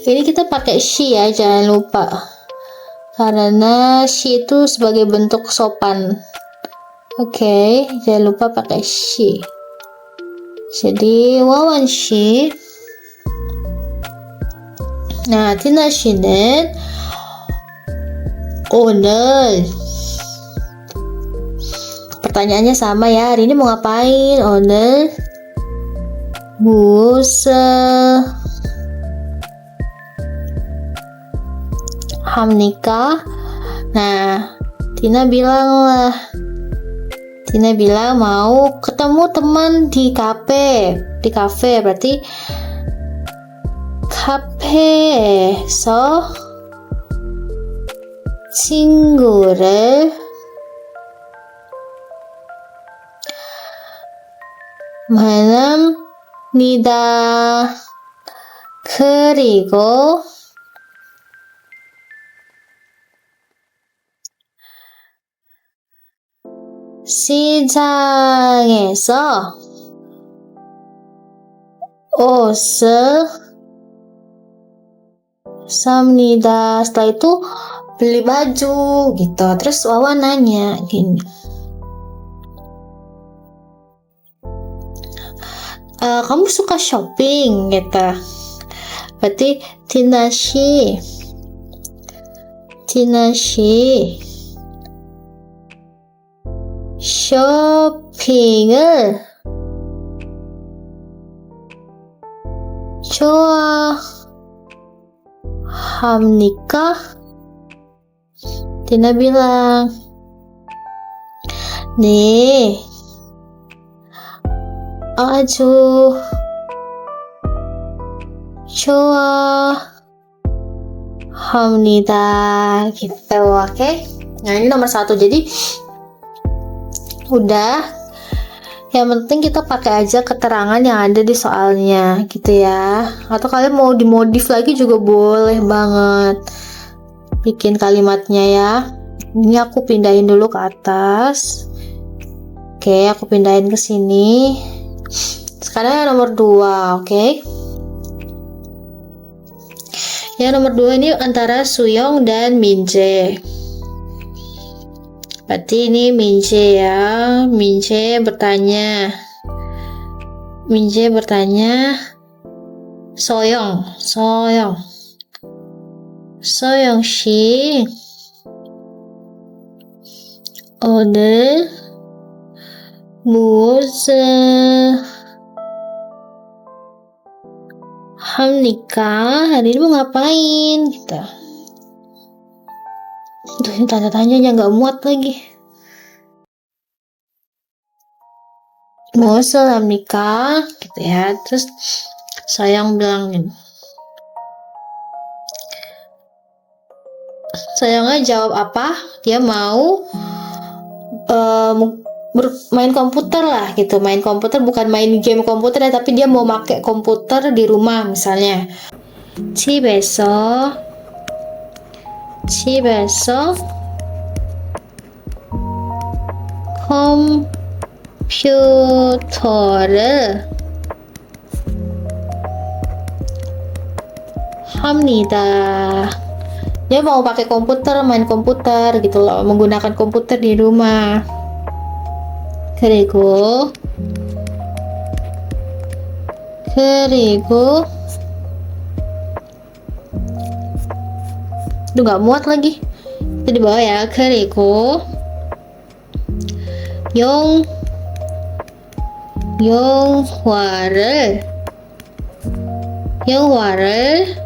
ini kita pakai she ya, jangan lupa, karena she itu sebagai bentuk sopan. Oke, jangan lupa pakai she. Jadi Wawan she. Nah, Tina 씨는 오늘, pertanyaannya sama ya, hari ini mau ngapain? 오늘 무슨 합니까? Nah, Tina bilang mau ketemu teman di kafe. Berarti 카페에서 친구를 만납니다. 그리고 시장에서 옷을 삽니다. Setelah itu beli baju gitu. Terus Wawan nanya gini, kamu suka shopping gitu. Berarti Tina shi 쇼핑을 좋아합니까? Tina bilang, 네, 아주 좋아합니다. Gitu, oke? Nah, ini nomor 1. Jadi udah, yang penting kita pakai aja keterangan yang ada di soalnya gitu ya. Atau kalian mau dimodif lagi juga boleh banget bikin kalimatnya ya. Ini aku pindahin dulu ke atas. Oke, aku pindahin ke sini. Sekarang yang nomor 2, oke? Yang nomor 2 ini antara Suyong dan Minje. Berarti ini Minje ya. Minje bertanya, Soyong 씨, 오늘 무엇을 합니까? Hari ini mau ngapain? Gitu. Tuh, ini tanya-tanyanya nggak muat lagi. 무엇을 합니까? Gitu ya. Terus Soyong bilangin. Soyongnya jawab apa? Dia mau main komputer lah gitu. Main komputer, bukan main game komputer ya, tapi dia mau pakai komputer di rumah misalnya. 집에서 컴퓨터를 합니다. Dia mau pakai komputer, main komputer gitu loh, menggunakan komputer di rumah. 그리고 Aduh, nggak muat lagi. Itu di bawah ya. 그리고 영화를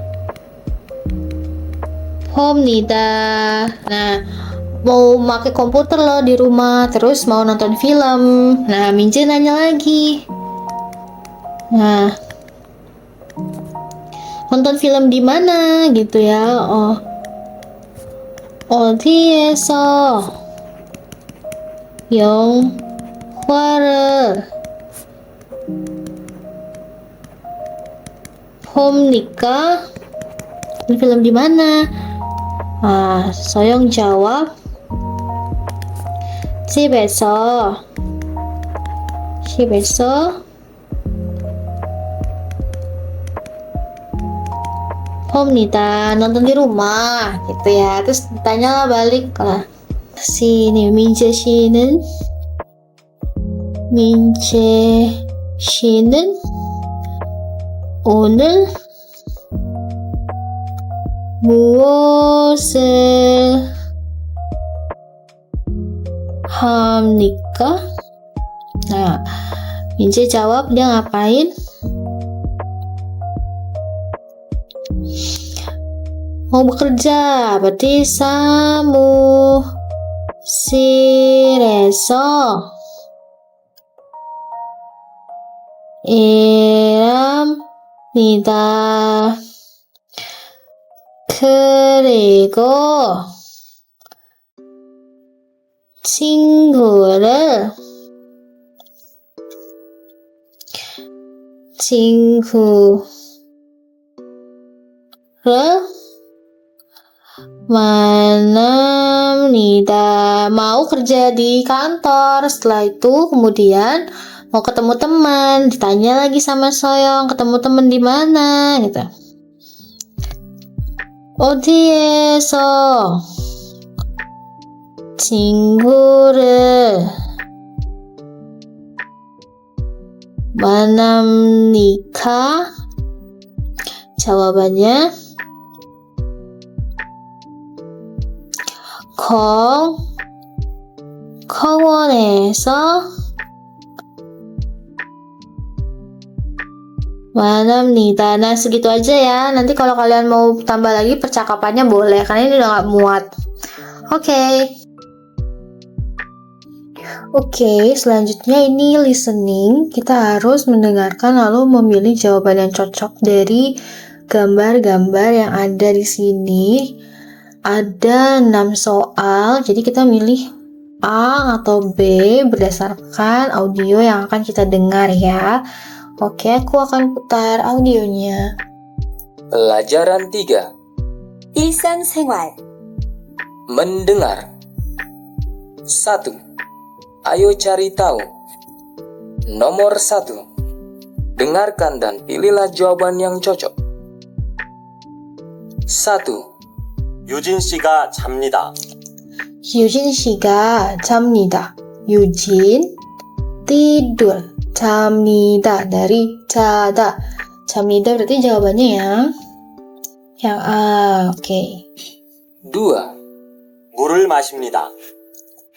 봅니다. Nah, mau pakai komputer loh di rumah, terus mau nonton film. Nah, Minje nanya lagi. Nah, nonton film di mana gitu ya? 어디에서 영화를 봅니까? Film di mana? Soyong jawab, 집에서 봅니다. Nonton di rumah gitu ya. Terus ditanyalah balik lah. Sini Minje 씨는 오늘 무엇을 합니까? Nah, Minje jawab dia ngapain? Mau bekerja, berarti 사무실에서 일합니다. 그리고 친구를 친구를 만납니다. Mau kerja di kantor. Setelah itu kemudian mau ketemu teman. Ditanya lagi sama Soyong, ketemu teman di mana gitu. 어디에서 친구를 만납니까? Jawabannya 공원에서 만납니다. Nah, segitu aja ya. Nanti kalau kalian mau tambah lagi percakapannya boleh, karena ini udah gak muat. Oke, selanjutnya ini listening. Kita harus mendengarkan lalu memilih jawaban yang cocok dari gambar-gambar yang ada di sini. Ada 6 soal, jadi kita milih A atau B berdasarkan audio yang akan kita dengar ya. Oke, aku akan putar audionya. Pelajaran 3. 일상생활 Mendengar. 1. Ayo cari tahu. Nomor 1. Dengarkan dan pilihlah jawaban yang cocok. 1. 유진 씨가 잡니다. 유진 씨가 잡니다. 유진 tidur. 잡니다 dari 자다. 잡니다 berarti jawabannya yang A. Oke. 2. 물을 마십니다.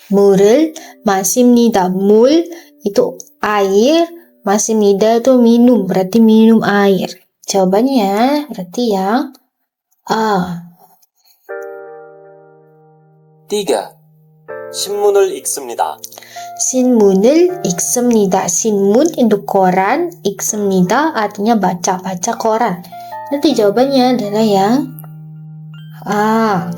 물을 마십니다. 물 itu air, 마십니다 itu minum, berarti minum air. Jawabannya berarti yang A. 3. 신문을 읽습니다. 신문을 읽습니다. 신문 itu koran, 읽습니다 artinya baca koran. Nanti jawabannya adalah yang A.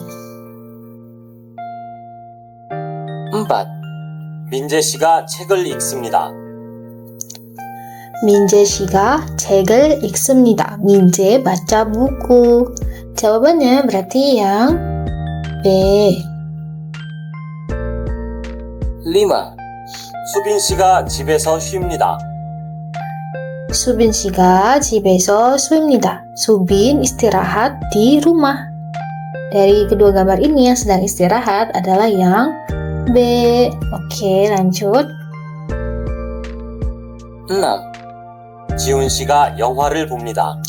4. 민재 씨가 책을 읽습니다. 민재 씨가 책을 읽습니다. 민재 baca buku. Jawabannya berarti yang B. 5. 수빈 씨가 집에서 쉽니다. 수빈 씨가 집에서 쉽니다. 수빈 istirahat di rumah. Dari kedua gambar ini yang sedang istirahat adalah yang B. Oke, lanjut. 6. 지훈 씨가 영화를 봅니다.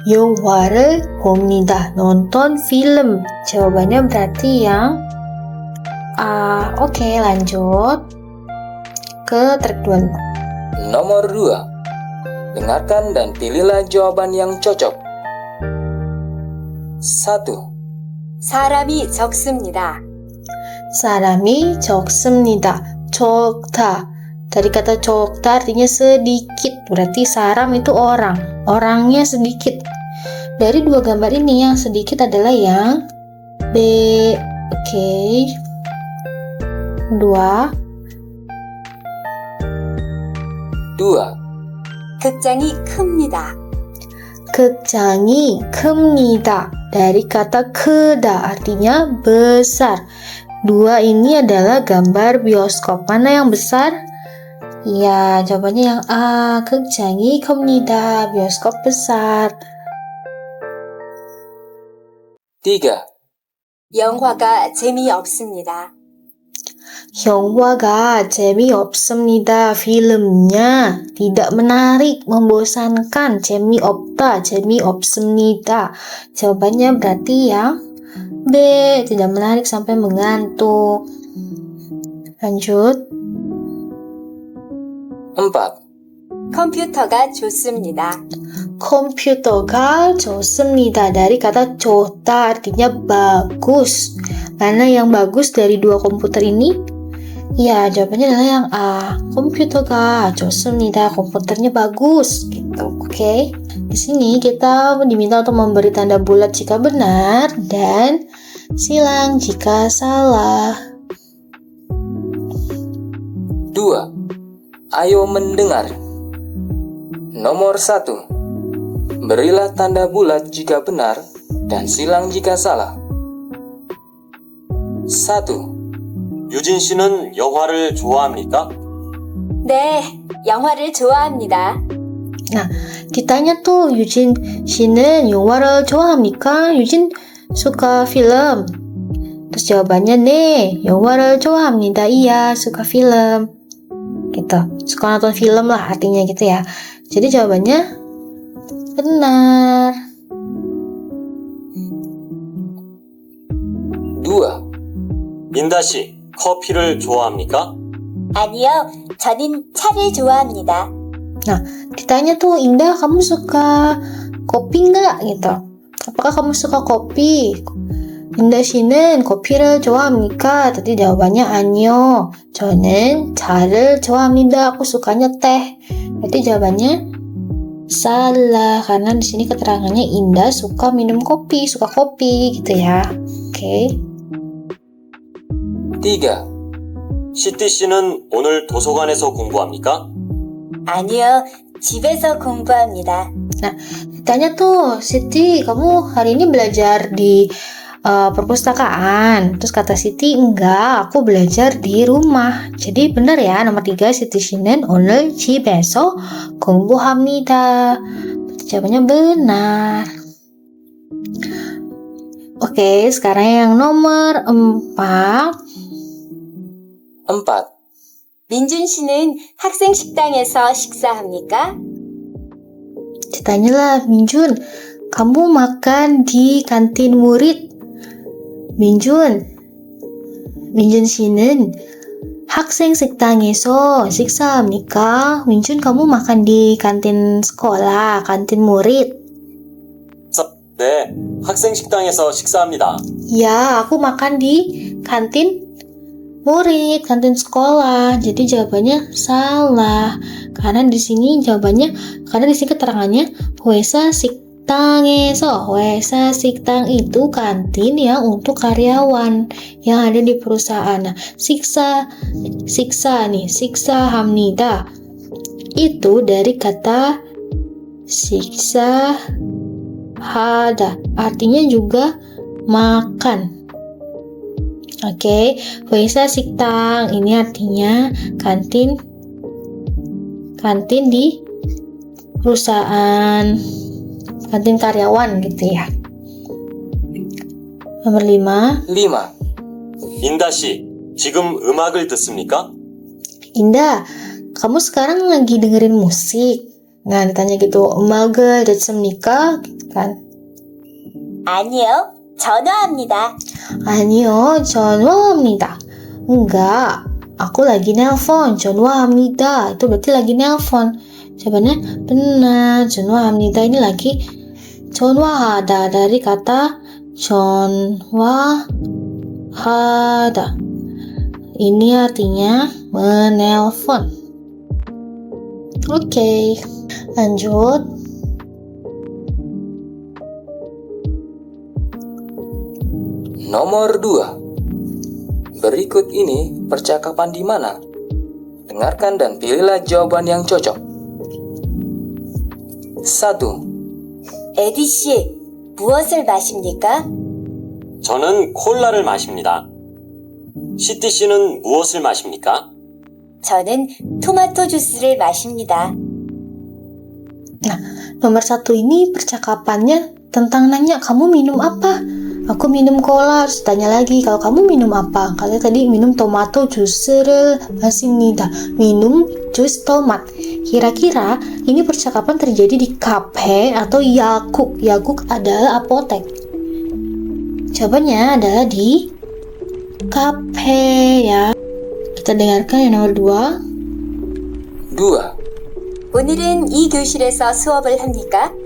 영화를 봅니다. nonton film. Jawabannya berarti yang A. Oke, lanjut ke track 25. Nomor 2. Dengarkan dan pilihlah jawaban yang cocok. 1. 사람이 적습니다. 사람이 적습니다. 적다. Dari kata 적다 artinya sedikit. Berarti saram itu orang. Orangnya sedikit. Dari dua gambar ini yang sedikit adalah yang B. Oke. 2. 2. 극장이 큽니다. 극장이 큽니다. Dari kata 크다 artinya besar. 2 ini adalah gambar bioskop. Mana yang besar? Ya, jawabannya yang A. 극장이 큽니다. Bioskop besar. 3. 영화가 재미없습니다. 영화가 재미없습니다. Filmnya tidak menarik, membosankan. 재미없다, 재미없습니다. Jawabannya berarti yang B. Tidak menarik sampai mengantuk. Lanjut. 4. 컴퓨터가 좋습니다. 컴퓨터가 좋습니다. Dari kata 좋다 artinya bagus. Mana yang bagus dari dua komputer ini? Ya, jawabannya adalah yang A. 컴퓨터가 좋습니다. Komputernya bagus. Gitu, oke? Di sini kita diminta untuk memberi tanda bulat jika benar dan silang jika salah. 2. Ayo mendengar. Nomor 1. Berilah tanda bulat jika benar dan silang jika salah. 1. 유진 씨는 영화를 좋아합니까? 네, 영화를 좋아합니다. Nah, ditanya tuh Eugene 씨는 영화를 좋아합니까? Eugene suka film. Terus jawabannya 네, 영화를 좋아합니다. Iya, suka film. Gitu. Suka nonton film lah artinya gitu ya. Jadi jawabannya benar. 2. 인다 씨, 커피를 좋아합니까? 아니요, 저는 차를 좋아합니다. Nah, ditanya tuh Indah, kamu suka kopi nggak gitu? Apakah kamu suka kopi? 인다 씨는 커피를 좋아합니까? Tadi jawabannya 아니요. 저는 차를 좋아합니다. Aku sukanya teh. Berarti jawabannya salah karena di sini keterangannya Indah suka minum kopi, suka kopi gitu ya. Oke. 3. 시티 씨는 오늘 도서관에서 공부합니까? 아니요, 집에서 공부합니다. Ditanya tuh, Siti, kamu hari ini belajar di perpustakaan? Terus kata Siti, enggak, aku belajar di rumah. Jadi benar ya, nomor 3, Siti 씨는 오늘 집에서 공부합니다. Jawabannya benar. Oke, sekarang yang nomor 4. 4. 민준 씨는 학생 식당에서 식사합니까? Ditanya lah, Minjun, kamu makan di kantin murid? 민준 씨는 학생 식당에서 식사합니까? 민준, kamu makan di kantin sekolah, kantin murid? 네, 학생 식당에서 식사합니다. Ya, aku makan di kantin murid, kantin sekolah. Jadi jawabannya salah. Karena di sini keterangannya 회사 식당에서. 회사 식당 itu kantin yang untuk karyawan yang ada di perusahaan. Nah, siksa합니다. Itu dari kata siksa hada, artinya juga makan. Oke, 회사 식당 ini artinya kantin di perusahaan, kantin karyawan gitu ya. Nomor 5. 5. 인다 씨, 지금 음악을 듣습니까? Indah, kamu sekarang lagi dengerin musik? Nah, ditanya gitu, 음악을 듣습니까? Kan? 아니요, 전화합니다. 아니요, 전화합니다. Enggak, aku lagi nelpon. 전화합니다. Itu berarti lagi nelpon. Jawabannya benar. 전화합니다 ini lagi 전화하다 dari kata 전화하다. Ini artinya menelpon. Oke, lanjut. Nomor 2. Berikut ini percakapan di mana? Dengarkan dan pilihlah jawaban yang cocok. 1. 에디 씨, 무엇을 마십니까? 저는 콜라를 마십니다. 시티 씨는 무엇을 마십니까? 저는 토마토 주스를 마십니다. Nah, nomor 1 ini percakapannya tentang nanya, kamu minum apa? Aku minum cola. Terus tanya lagi, kalau kamu minum apa? Kalian tadi minum tomato juice를 마십니다. Minum jus tomat. Kira-kira ini percakapan terjadi di kafe atau yakuk? Yakuk adalah apotek. Jawabannya adalah di kafe ya. Kita dengarkan yang nomor 2. 2. 오늘은 이 교실에서 수업을 합니까?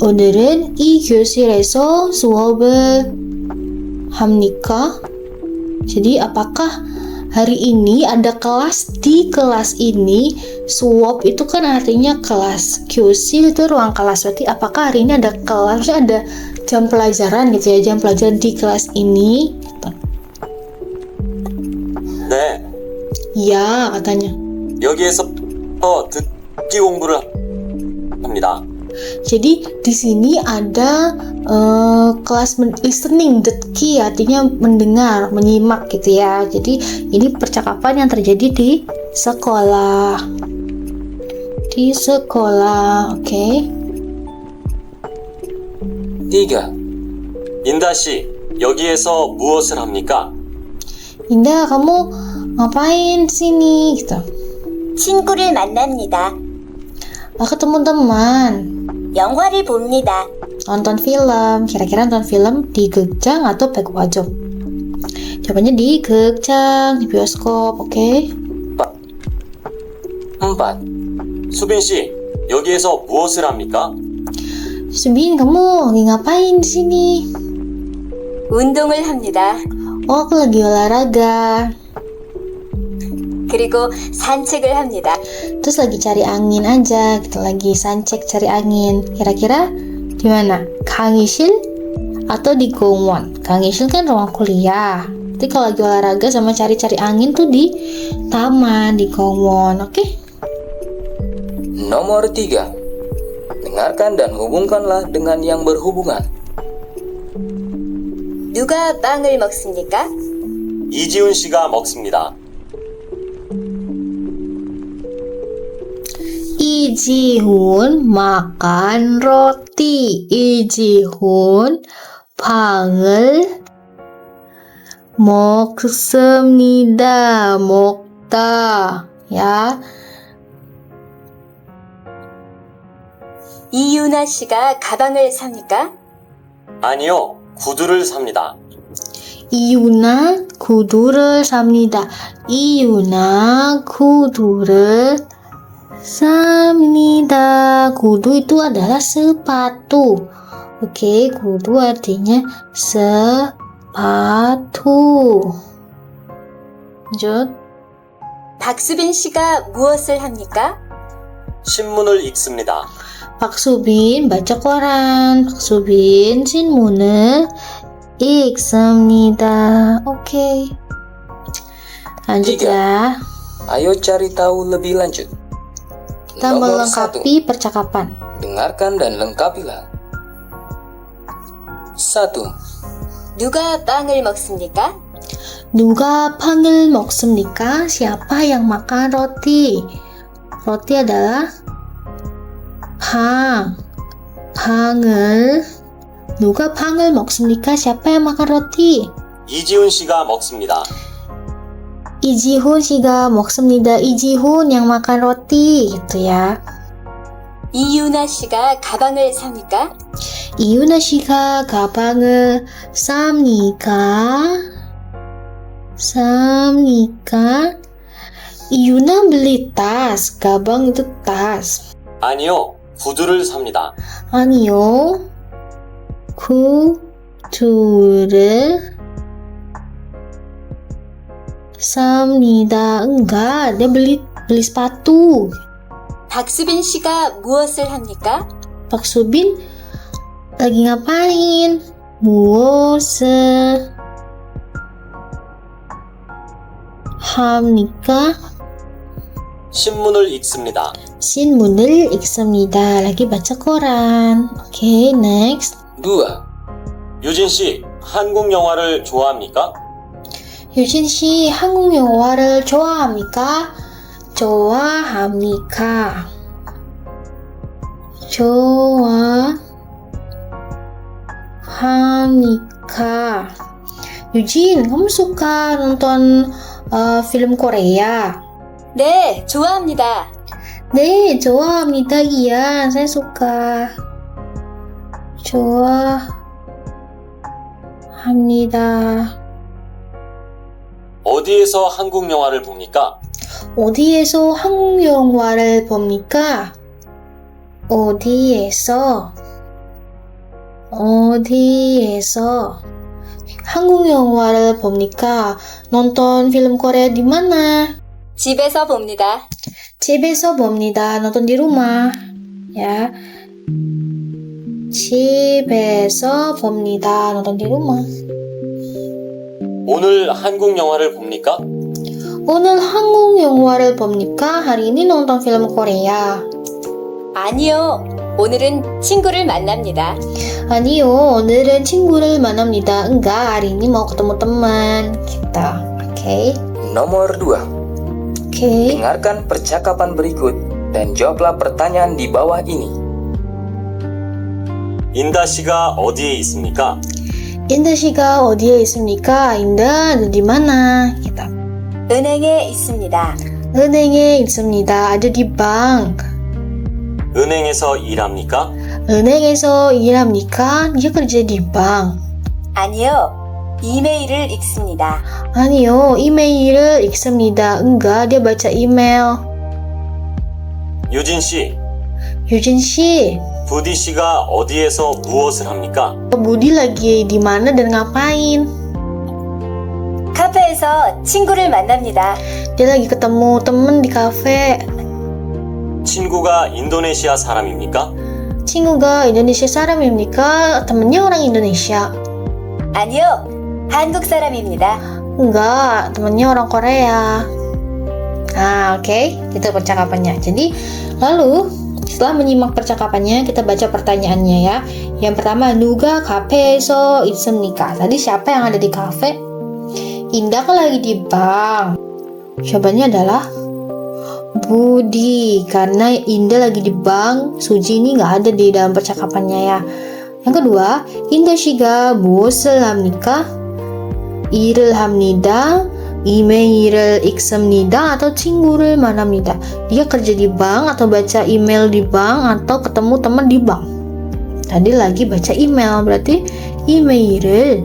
오늘은 이 교실에서 수업을 합니까? Jadi apakah hari ini ada kelas di kelas ini? Suop itu kan artinya kelas. 교실 itu ruang kelas. Berarti apakah hari ini ada kelas? Maksudnya ada jam pelajaran gitu ya, jam pelajaran di kelas ini? 네, Ya, katanya. 여기에서 듣기 공부를 합니다. Jadi di sini ada kelas listening, 듣기 artinya mendengar, menyimak gitu ya. Jadi ini percakapan yang terjadi di sekolah. Di sekolah, oke. 3. 인다 씨, 여기에서 무엇을 합니까? Indah, kamu ngapain di sini gitu? 친구를 만납니다. Ketemu teman, 영화를 봅니다. nonton film. Kira-kira nonton film di 극장 atau 백화점? Jawabannya di 극장, di bioskop, oke? 4. 수빈 씨, 여기에서 무엇을 합니까? Subin, kamu lagi ngapain di sini? 운동을 합니다. Oh, aku lagi olahraga. 그리고 산책을 합니다. Terus lagi cari angin aja, gitu. Lagi sancek cari angin. Kira-kira di mana? 강의실 atau di 공원? 강의실 kan ruang kuliah. Tapi kalau lagi olahraga sama cari-cari angin tuh di taman, di 공원, oke? Nomor 3. Dengarkan dan hubungkanlah dengan yang berhubungan. 누가 빵을 먹습니까? 이지훈 씨가 먹습니다. 이지훈 makan roti. 이지훈 빵을 먹습니다. 먹다. 야. 이유나 씨가 가방을 삽니까? 아니요, 구두를 삽니다. 이유나 구두를 삽니다. 이유나 구두를 삽니다. 구두 itu adalah sepatu. Oke, 구두 artinya sepatu. lanjut. 박수빈 씨가 무엇을 합니까? 신문을 읽습니다. 박수빈 baca koran. 박수빈 신문을 읽습니다. 오케이. lanjut ya. Ayo cari tahu lebih lanjut. Kita Nomor melengkapi percakapan. 1. Dengarkan dan lengkapilah. 1. 누가 빵을 먹습니까? 누가 빵을 먹습니까? Siapa yang makan roti? Roti adalah 팡. 팡을 누가 팡을 먹습니까? Siapa yang makan roti? 이지훈 씨가 먹습니다. 이지훈 씨가 먹습니다. 이지훈 yang makan roti gitu ya. 이유나 씨가 가방을 삽니까? 이유나 씨가 가방을 삽니까? 삽니까? 이유나 beli tas. 가방 itu tas. 아니요, 구두를 삽니다. 아니요. 구두를 삽니다. Enggak, dia beli sepatu. 박수빈 씨가 무엇을 합니까? Pak Subin lagi ngapain? 무엇을 합니까? 신문을 읽습니다. 신문을 읽습니다. Lagi baca koran. Oke, next. 2. 유진 씨, 한국 영화를 좋아합니까? 유진 씨, 한국 영화를 좋아합니까? 좋아합니까? 좋아합니까? Eugene, kamu suka nonton film Korea? 네, 좋아합니다. 네, 좋아합니다. Iya, saya suka. 좋아합니다. 어디에서 한국 영화를 봅니까? 어디에서 한국 영화를 봅니까? 어디에서 한국 영화를 봅니까? nonton film Korea di mana? 집에서 봅니다. 집에서 봅니다. nonton di rumah. Ya. 집에서 봅니다. nonton di rumah. 오늘 한국 영화를 봅니까? 오늘 한국 영화를 봅니까? Hari ini nonton film Korea. 아니요, 오늘은 친구를 만납니다. 아니요, 오늘은 친구를 만납니다. Enggak, hari ini mau ketemu teman. Gitu. Oke. Nomor 2. Oke. Dengarkan percakapan berikut dan jawablah pertanyaan di bawah ini. 인다 씨가 어디에 있습니까? 인다 씨가 어디에 있습니까? 인다 ada di mana? Gitu. 은행에 있습니다. 은행에 있습니다. ada di bank. 은행에서 일합니까? 은행에서 일합니까? Dia kerja di bank. 아니요. 이메일을 읽습니다. 아니요, 이메일을 읽습니다. Enggak, dia baca email. 유진 씨, 유진 씨, 부디 씨가 어디에서 무엇을 합니까? Budi lagi di mana dan ngapain? 카페에서 친구를 만납니다. Dia lagi ketemu temen di kafe. 친구가 인도네시아 사람입니까? 친구가 Indonesia 사람입니까? temennya orang Indonesia. 아니요. 한국 사람입니다. Enggak, temennya orang Korea. Nah, oke. Itu percakapannya. Jadi, lalu setelah menyimak percakapannya, kita baca pertanyaannya ya. Yang pertama, 누가 카페에서 있습니까? Tadi siapa yang ada di kafe? Indah kan lagi di bank. Jawabannya adalah Budi. Karena Indah lagi di bank, Suji ini nggak ada di dalam percakapannya ya. Yang kedua, 인다 씨가 무엇을 합니까? 일을 합니다. 이메일을 읽습니다. atau 친구를 만납니다. Dia kerja di bank atau baca email di bank atau ketemu teman di bank. Tadi lagi baca email, berarti 이메일을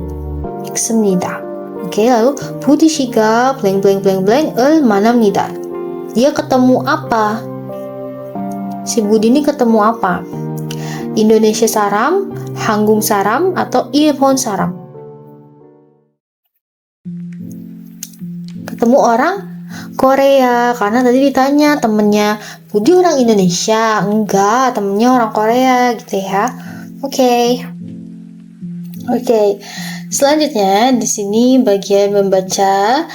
읽습니다. Oke, lalu Budi 씨가 을 만납니다. Dia ketemu apa? Si Budi ini ketemu apa? Indonesia saram, 한국 saram, atau 일본 saram? Ketemu orang Korea, karena tadi ditanya temennya Budi orang Indonesia, enggak, temennya orang Korea gitu ya. Oke. Selanjutnya di sini bagian membaca.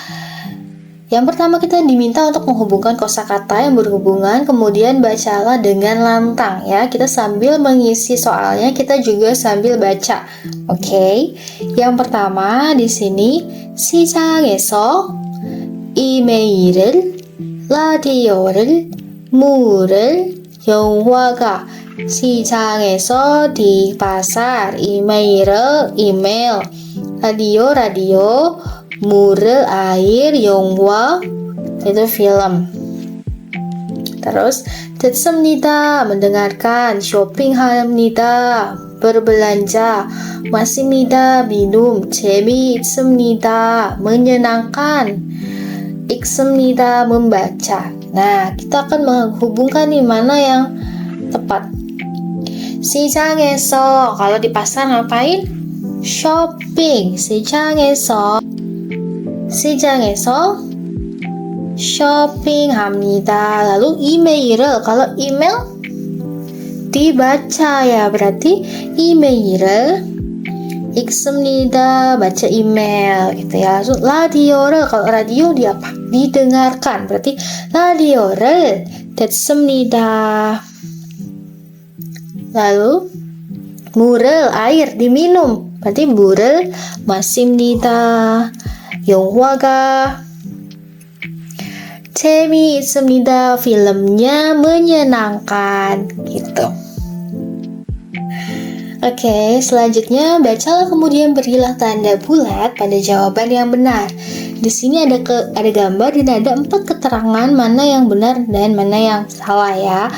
Yang pertama kita diminta untuk menghubungkan kosakata yang berhubungan, kemudian bacalah dengan lantang ya. Kita sambil mengisi soalnya, kita juga sambil baca. Oke. Yang pertama di sini 시장에서 이메일을, 라디오를, 물을, 영화가, 시장에서 di pasar, 이메일을, email, radio, 물을, air, 영화 itu film. Terus 듣습니다, mendengarkan, 쇼핑합니다, berbelanja, 마십니다, minum, 재미있습니다, menyenangkan, 읽습니다, membaca. Nah, kita akan menghubungkan nih mana yang tepat. 시장에서, kalau di pasar ngapain? Shopping. 시장에서 shopping합니다. Lalu 이메일을, kalau email dibaca ya, berarti 이메일을 읽습니다, baca email gitu ya. Langsung 라디오를, kalau radio dia apa? Didengarkan, berarti 라디오를 듣습니다. Lalu 물을, air, diminum, berarti 물을 마십니다. 영화가 재미있습니다, filmnya menyenangkan gitu. Oke, selanjutnya bacalah kemudian berilah tanda bulat pada jawaban yang benar. Di sini ada gambar dan ada 4 keterangan mana yang benar dan mana yang salah ya.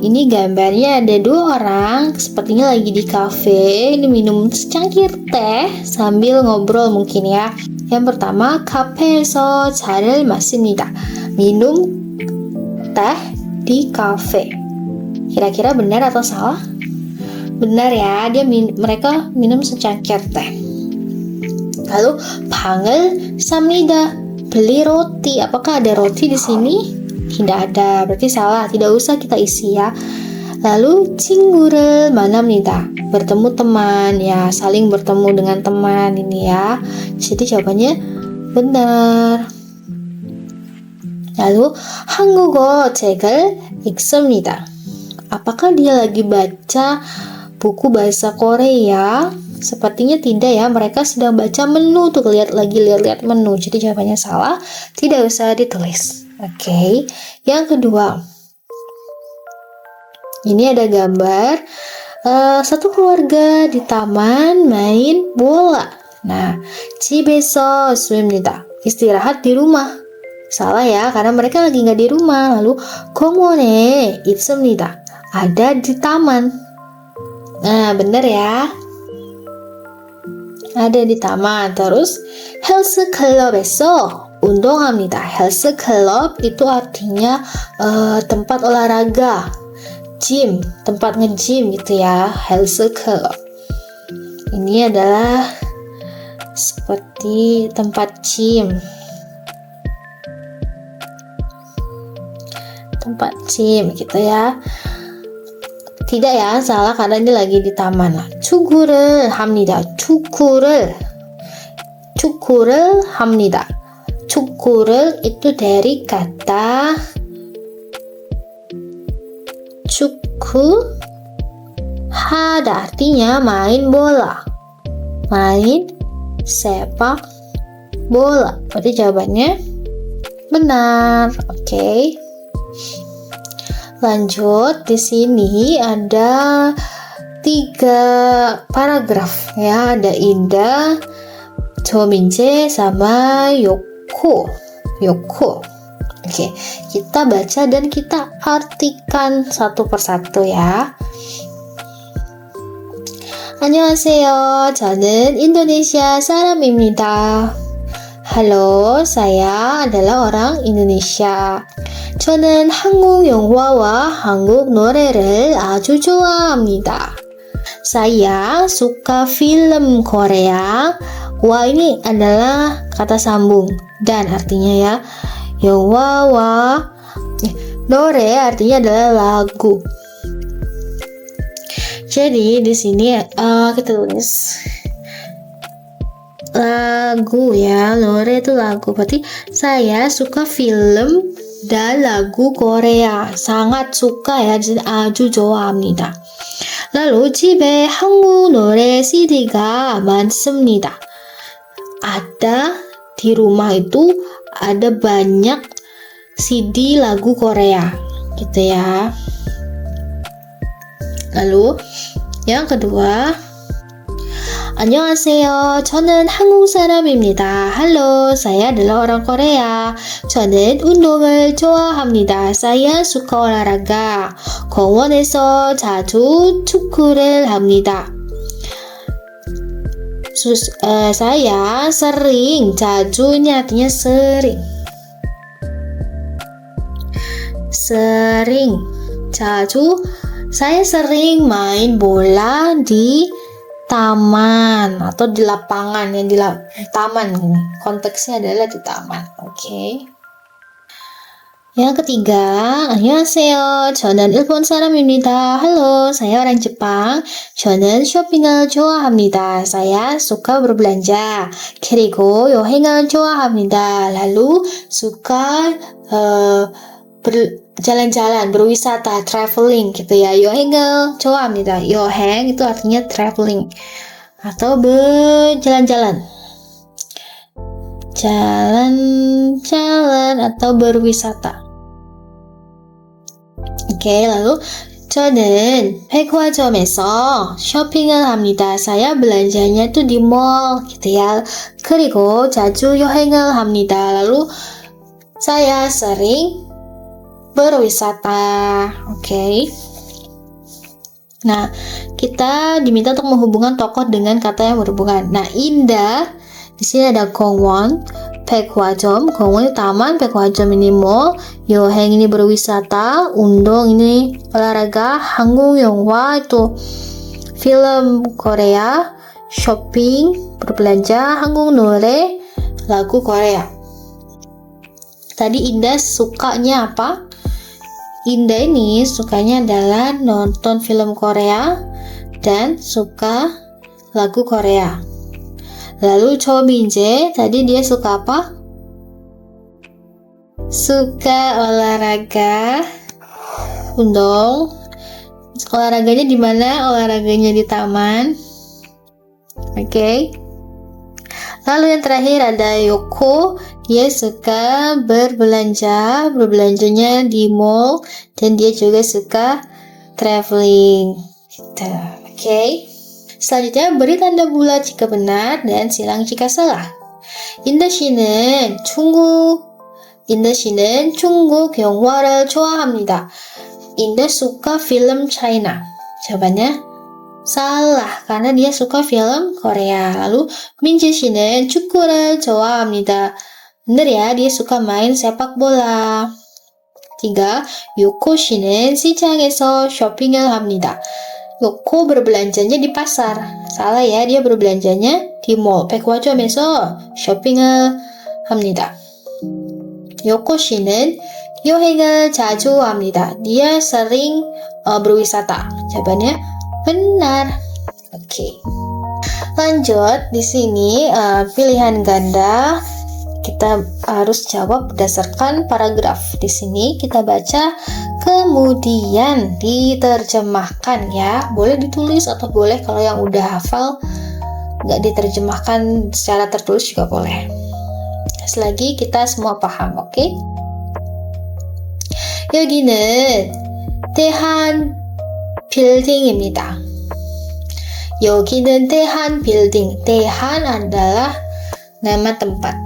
Ini gambarnya ada 2 orang, sepertinya lagi di kafe, ini minum secangkir teh sambil ngobrol mungkin ya. Yang pertama, 카페에서 차를 마십니다. Minum teh di kafe. Kira-kira benar atau salah? Benar ya, mereka minum secangkir teh. Lalu 방을 삽니다, beli roti. Apakah ada roti di sini? Tidak ada, berarti salah. Tidak usah kita isi ya. Lalu 친구를 만납니다, bertemu teman ya, saling bertemu dengan teman ini ya. Jadi jawabannya benar. Lalu 한국어 책을 읽습니다. Apakah dia lagi baca buku bahasa Korea? Sepertinya tidak ya, mereka sedang baca menu tuh, lihat menu. Jadi jawabannya salah, tidak usah ditulis. Oke. Yang kedua, ini ada gambar satu keluarga di taman main bola. Nah, 집에서 있습니다. Istirahat di rumah. Salah ya, karena mereka lagi nggak di rumah. Lalu 공원에 있습니다. Ada di taman. Nah, bener ya. Ada di taman. Terus 헬스클럽에서 운동합니다. 헬스클럽 itu artinya tempat olahraga. Gym, tempat nge-gym gitu ya. 헬스클럽. Ini adalah seperti tempat gym. Tempat gym gitu ya. Tidak ya, salah karena ini lagi di taman. 축구를 합니다. 축구를 합니다. 축구를 itu dari kata 축구 하다, artinya main bola. Main sepak bola. Berarti jawabannya benar. Oke. Lanjut, di sini ada 3 paragraf ya, ada Indah, 조민재 sama Yoko. Oke, kita baca dan kita artikan satu persatu ya. 안녕하세요. 저는 인도네시아 사람입니다. Halo, saya adalah orang Indonesia. 저는 한국 영화와 한국 노래를 아주 좋아합니다. Saya suka film Korea. Wa ini adalah kata sambung dan artinya ya. 영화와 노래 artinya adalah lagu. Jadi di sini kita tulis lagu ya, 노래 itu lagu. Berarti saya suka film dan lagu Korea. Sangat suka ya, jadi 아주 좋아합니다. Lalu 집에 한국 노래 CD가 많습니다. Ada di rumah itu ada banyak CD lagu Korea gitu ya. Lalu yang kedua, 안녕하세요. 저는 한국 사람입니다. Halo, saya adalah orang Korea. 저는 운동을 좋아합니다. Saya suka olahraga. 공원에서 자주 축구를 합니다. Saya sering, 자주 ini artinya sering. Sering, 자주. Saya sering main bola di taman atau di lapangan ya, di taman ini. Konteksnya adalah di taman. Oke. Yang ketiga, 안녕하세요. 저는 일본 사람입니다. Halo, saya orang Jepang. 저는 쇼핑을 좋아합니다. Saya suka berbelanja. 그리고 여행을 좋아합니다. Lalu suka jalan-jalan, berwisata, traveling gitu ya. 여행을 좋아합니다. 여행 itu artinya traveling atau berjalan-jalan. Jalan-jalan atau berwisata. Oke, lalu 저는 백화점에서 쇼핑을 합니다. Saya belanjanya tuh di mall gitu ya. 그리고 자주 여행을 합니다. Lalu saya sering berwisata. Oke. Nah, kita diminta untuk menghubungkan tokoh dengan kata yang berhubungan. Nah, Indah di sini ada 공원, 백화점. 공원 ini taman, 백화점 ini mall, 여행 ini berwisata, 운동 ini olahraga, 한국 영화 itu film Korea, shopping berbelanja, 한국 노래 lagu Korea. Tadi Indah sukanya apa? Indah ini sukanya adalah nonton film Korea dan suka lagu Korea. Lalu 조민재 tadi dia suka apa? Suka olahraga, 운동. Olahraganya di mana? Olahraganya di taman. Oke. Lalu yang terakhir ada Yoko. Dia suka berbelanja. Berbelanjanya di mall. Dan dia juga suka traveling. Gitu. Oke. Selanjutnya beri tanda bulat jika benar dan silang jika salah. 인다 씨는 중국 영화를 좋아합니다. 인다 suka film China. Jawabannya salah karena dia suka film Korea. Lalu 민지 씨는 축구를 좋아합니다. Benar ya, dia suka main sepak bola. 3. 요코 씨는 시장에서 쇼핑을 합니다. Yoko berbelanjanya di pasar. Salah ya, dia berbelanjanya di mall. 백화점에서 쇼핑을 합니다. Yoko 씨는 여행을 자주 합니다. Dia sering berwisata. Jawabannya benar. Oke. Lanjut, di sini pilihan ganda kita harus jawab berdasarkan paragraf. Di sini kita baca, kemudian diterjemahkan ya. Boleh ditulis atau boleh kalau yang udah hafal nggak diterjemahkan secara tertulis juga boleh. Selagi kita semua paham, oke? 여기는 대한 빌딩입니다. 여기는 대한 빌딩. 대한 adalah nama tempat.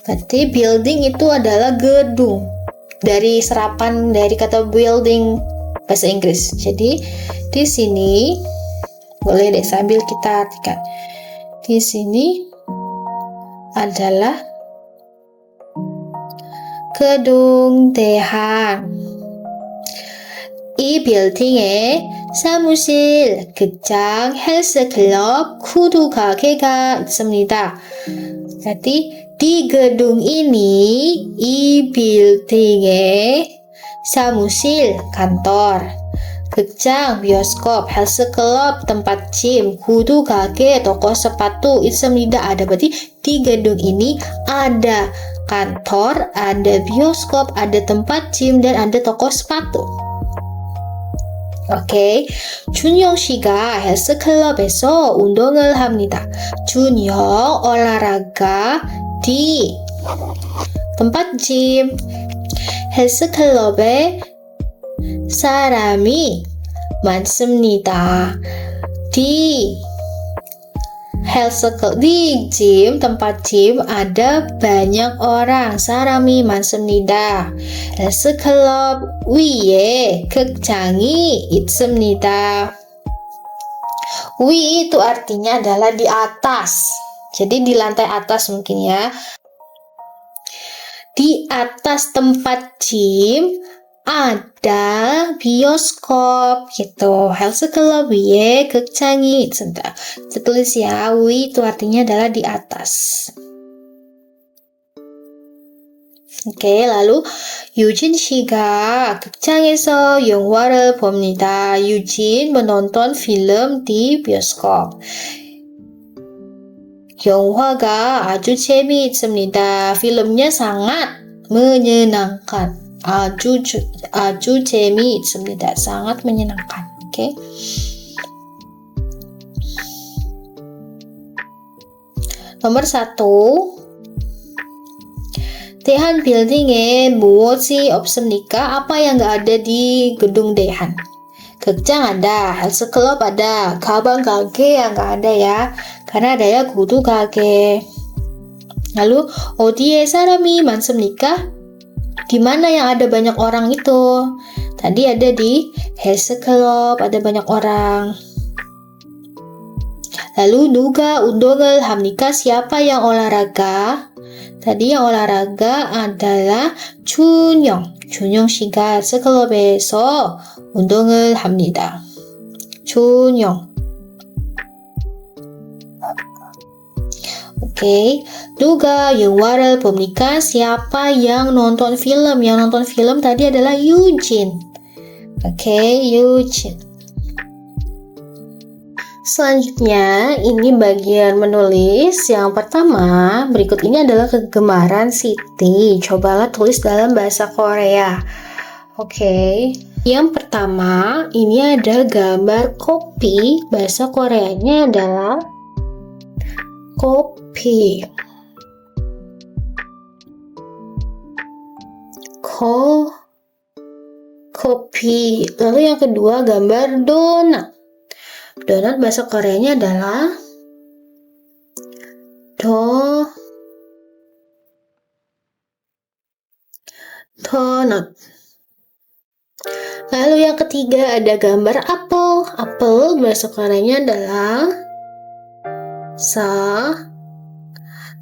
Berarti building itu adalah gedung. Dari serapan dari kata building bahasa Inggris. Jadi di sini boleh deh sambil kita artikan. Di sini adalah gedung 대한. 이 빌딩에 사무실, 극장, 헬스클럽, 구두 가게가 있습니다. Berarti di gedung ini, 이 빌딩에 사무실, kantor, 극장, bioskop, 헬스클럽, tempat gym, 구두 가게, toko sepatu, 있습니다. Ada, berarti di gedung ini ada kantor, ada bioskop, ada tempat gym, dan ada toko sepatu. 오케이. 준영 씨가 헬스클럽에서 운동을 합니다. 준영 olahraga di tempat gym. 헬스클럽에 사람이 많습니다. di di gym, tempat gym ada banyak orang. 사람이 많습니다. 헬스클럽 위에 극장이 있습니다. 위 itu artinya adalah di atas. Jadi di lantai atas mungkin ya. Di atas tempat gym ada bioskop gitu. 헬스클럽 위에 극장이 있습니다. Kita tulis ya, 위 itu artinya adalah di atas. Oke, lalu 유진 씨가 극장에서 영화를 봅니다. 유진 menonton film di bioskop. 영화가 아주 재미있습니다. filmnya sangat menyenangkan. 아주 재미있습니다. sangat menyenangkan. Oke. Nomor 1. 대한 빌딩에 무엇이 없습니까? Apa yang nggak ada di gedung 대한? 극장 ada, 헬스클럽 ada, 가방 가게 yang nggak ada ya, karena ada ya 구두 가게. Lalu 어디에 사람이 많습니까? Di mana yang ada banyak orang itu? Tadi ada di 헬스클럽, ada banyak orang. Lalu 누가 운동을 합니까? Siapa yang olahraga? Tadi yang olahraga adalah 준영. 준영 씨가 헬스클럽에서 운동을 합니다. 준영. Oke, 누가 영화를 봅니까? Siapa yang nonton film? Yang nonton film tadi adalah Eugene. Oke, Eugene. Selanjutnya, ini bagian menulis. Yang pertama, berikut ini adalah kegemaran Siti. Cobalah tulis dalam bahasa Korea. Oke. Yang pertama, ini ada gambar kopi. Bahasa Koreanya adalah kopi. Kopi. Lalu yang kedua, gambar donat. Donat bahasa Koreanya adalah donut. Lalu yang ketiga ada gambar apel. Apel bahasa Koreanya adalah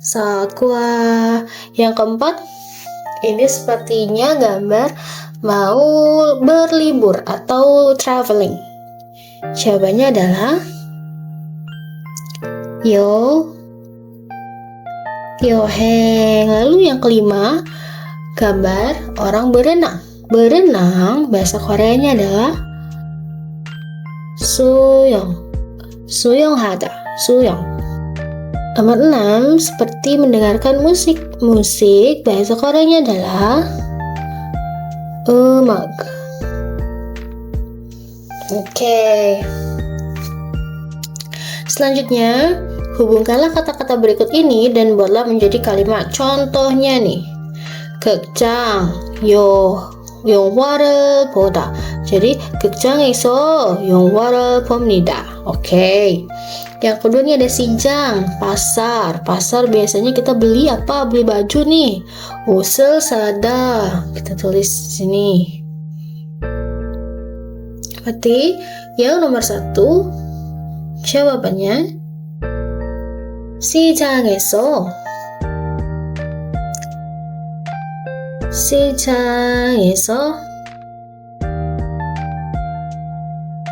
sakwa. Yang keempat, ini sepertinya gambar mau berlibur atau traveling. Jawabannya adalah yoheng. Lalu yang kelima, gambar orang berenang. Berenang bahasa Koreanya adalah suyong hada. Nomor 6, seperti mendengarkan musik. Musik bahasa Koreanya adalah 음악. Oke. Selanjutnya, hubungkanlah kata-kata berikut ini dan buatlah menjadi kalimat. Contohnya nih, 극장 영화를 보다. Jadi 극장에서 영화를 봅니다. Oke. Yang kedua nih ada sijang, pasar. Pasar biasanya kita beli apa? Beli baju nih. 옷을 사다. Kita tulis di sini. Berarti yang nomor 1 jawabannya 시장에서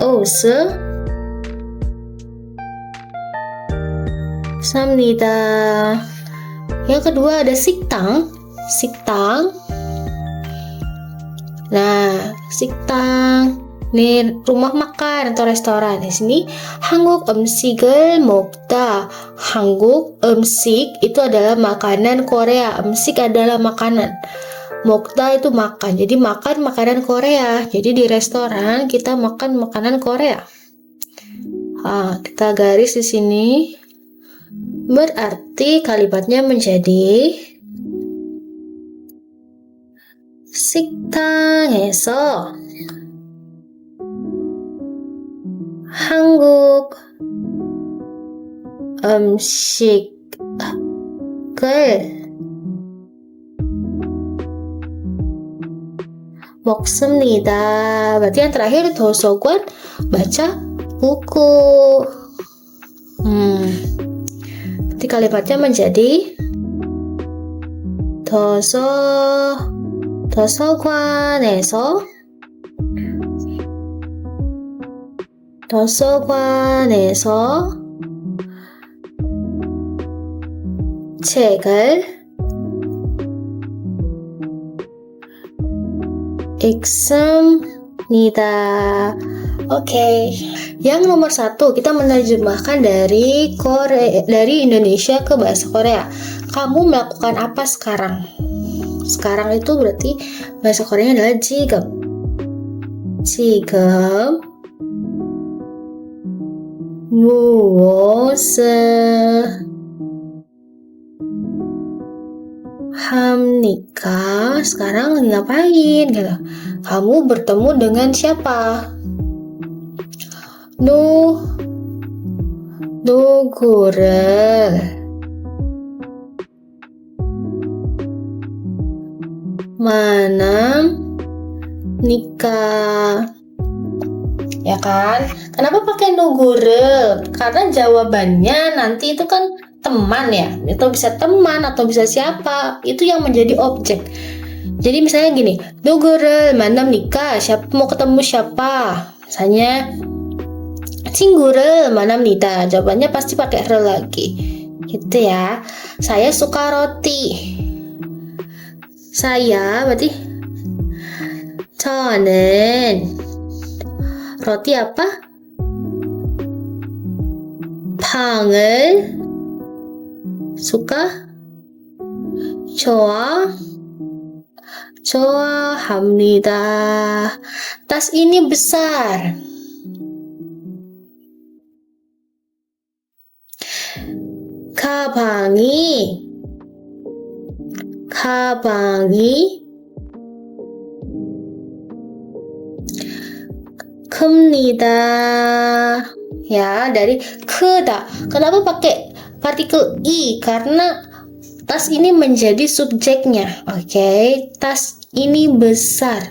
옷을 삽니다. Yang kedua ada 식당. Nah, 식당 nih rumah makan atau restoran. Di sini 한국 음식을 먹다. 한국 음식 itu adalah makanan Korea. 음식 adalah makanan. 먹다 itu makan. Jadi makan makanan Korea. Jadi di restoran kita makan makanan Korea. Kita garis di sini. Berarti kalimatnya menjadi 식당에서 한국 음식을 먹습니다. Berarti yang terakhir 도서관, baca buku. Berarti kalimatnya menjadi 도서관에서 책을 읽습니다. Oke. Yang nomor 1 kita menerjemahkan dari Indonesia ke bahasa Korea. Kamu melakukan apa sekarang? Sekarang itu berarti bahasa Koreanya adalah 지금. 무엇을 합니까? Sekarang ngapain gitu. Kamu bertemu dengan siapa? 누구를 만납니까? Ya kan? Kenapa pakai nugure? Karena jawabannya nanti itu kan teman ya. Itu bisa teman atau bisa siapa. Itu yang menjadi objek. Jadi misalnya gini, 누구를 만납니까? Siapa mau ketemu siapa? Misalnya 친구를 만납니다. Jawabannya pasti pakai re lagi. Gitu ya. Saya suka roti. Saya berarti 저는 roti apa? 팡을 suka? 좋아? 좋아합니다. Tas ini besar. 가방이 큽니다. Ya, dari 크다. Kenapa pakai partikel i? Karena tas ini menjadi subjeknya. Oke, tas ini besar.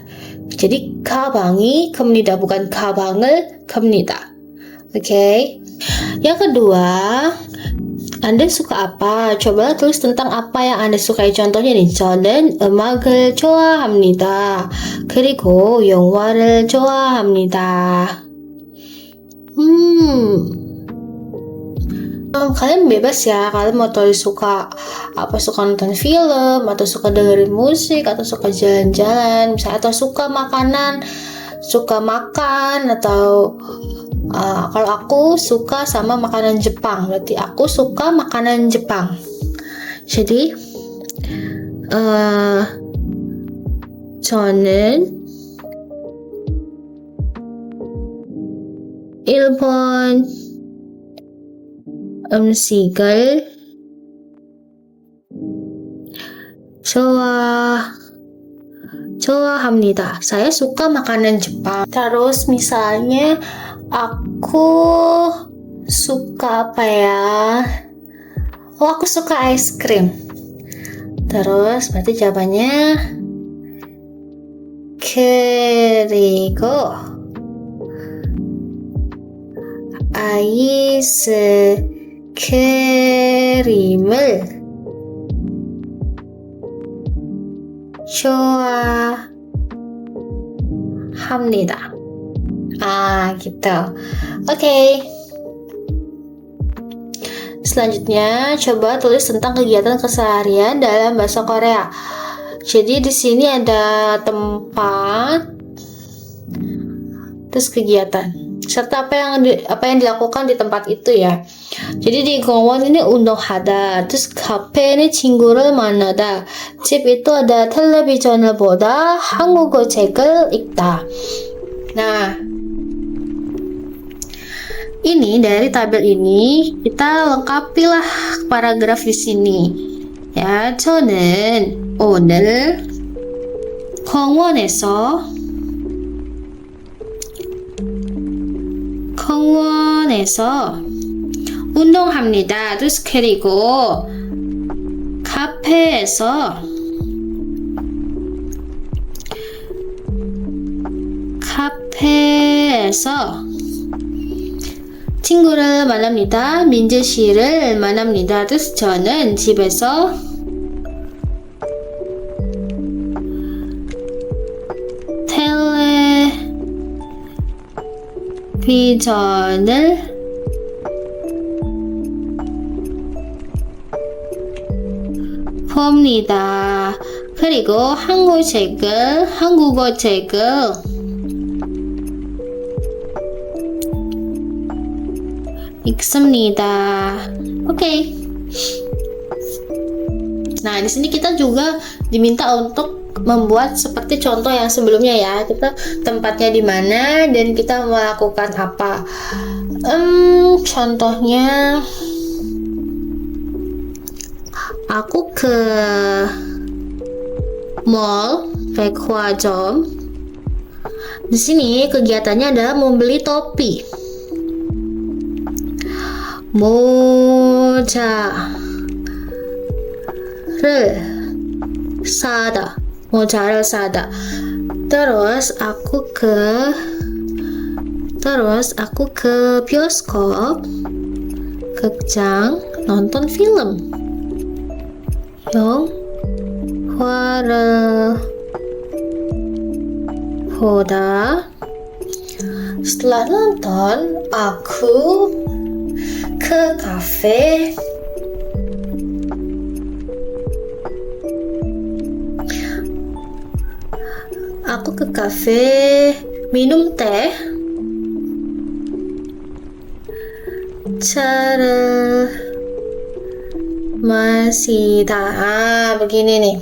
Jadi 가방이 큽니다, bukan 가방을 컵니다. Oke. Yang kedua, Anda suka apa? Coba tulis tentang apa yang Anda sukai. Contohnya nih, 저는 음악을 좋아합니다. 그리고 영화를 좋아합니다. Kalian bebas ya, kalian mau tulis suka apa, suka nonton film, atau suka dengerin musik, atau suka jalan-jalan, misalnya, atau suka makanan, suka makan, atau kalau aku suka sama makanan Jepang, berarti aku suka makanan Jepang. Jadi 저는 일본 음식을 좋아합니다. Saya suka makanan Jepang. Terus misalnya aku suka apa ya? Oh, aku suka es krim. Terus berarti jawabannya 그리고 아이스크림을 좋아합니다. Gitu. Oke. Selanjutnya, coba tulis tentang kegiatan keseharian dalam bahasa Korea. Jadi di sini ada tempat, terus kegiatan, serta apa yang dilakukan di tempat itu ya. Jadi di 공원 ini 운동하다, terus 카페 ini 친구를 만나다, 집 itu ada 텔레비전을 보다, 한국어 책을 읽다. Nah, ini dari tabel ini kita lengkapilah paragraf di sini. Ya, 저는 오늘 공원에서 운동합니다. Terus 그리고 카페에서 친구를 만납니다. 민재 씨를 만납니다. Terus 저는 집에서 텔레비전을 봅니다. 그리고 한국어 책을 읽습니다. Oke. Nah, di sini kita juga diminta untuk membuat seperti contoh yang sebelumnya ya. Kita tempatnya di mana dan kita melakukan apa. Contohnya, aku ke mall, 백화점. Di sini kegiatannya adalah membeli topi. 모자를 사다. Terus aku ke bioskop, 극장, nonton film. 영화를 보다. Setelah nonton, aku ke kafe minum teh, cara masida. Begini nih.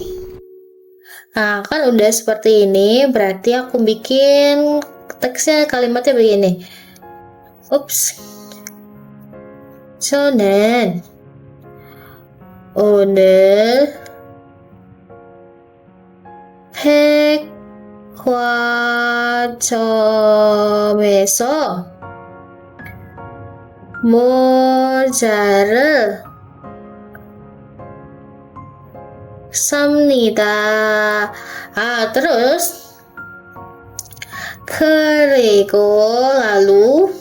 Nah, kan udah seperti ini, berarti aku bikin teksnya kalimatnya begini. Ups. 저는 오늘 백화점에서 모자를 삽니다. Terus 그리고 lalu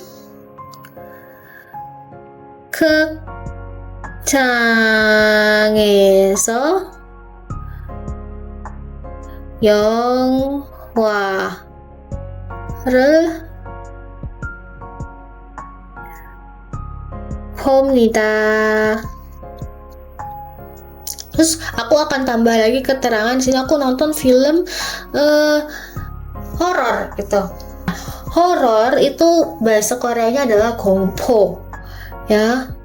극장에서 영화를 봅니다. Terus aku akan tambah lagi keterangan di sini. Aku nonton film horor gitu. Horor itu bahasa Koreanya adalah 공포. Ya.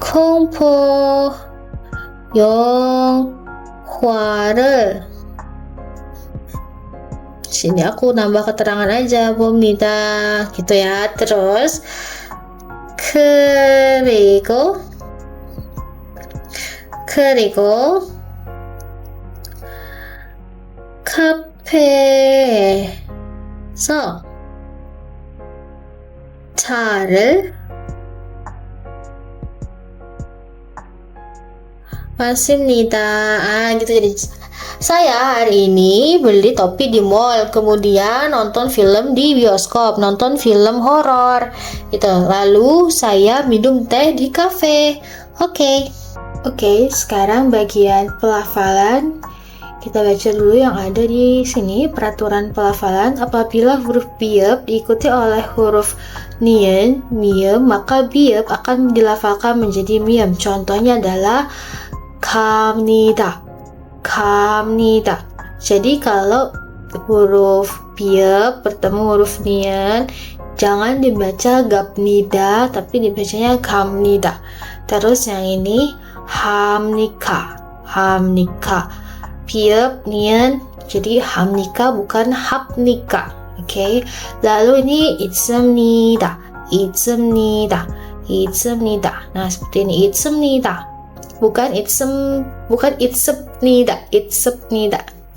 공포 영화를 sini aku nambah keterangan aja 봅니다 gitu ya. Terus 그리고 카페에서 차를 masimnida. Gitu. Jadi saya hari ini beli topi di mall, kemudian nonton film di bioskop, nonton film horor gitu. Lalu saya minum teh di kafe. Oke, sekarang bagian pelafalan. Kita baca dulu yang ada di sini. Peraturan pelafalan: apabila huruf biep diikuti oleh huruf nien, miem, maka biep akan dilafalkan menjadi miem. Contohnya adalah 갑니다. Jadi kalau huruf biep bertemu huruf nien, jangan dibaca gapnida, tapi dibacanya 갑니다. Terus yang ini hamnika. Biep nien, jadi hamnika bukan hapnika. Oke. Lalu ini 있습니다. Nah, seperti ini 있습니다. Bukan itsepnida,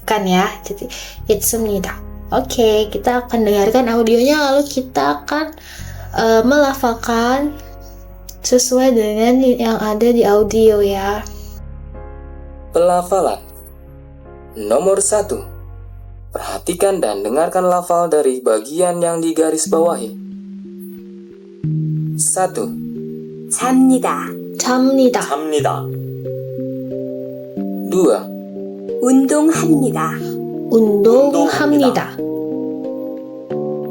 kan ya. Jadi itsepnida. Oke, kita akan dengarkan audionya, lalu kita akan melafalkan sesuai dengan yang ada di audio ya. Pelafalan. Nomor 1. Perhatikan dan dengarkan lafal dari bagian yang digaris bawahi. 1. 잡니다. 잡니다. 2. 운동합니다. 운동합니다.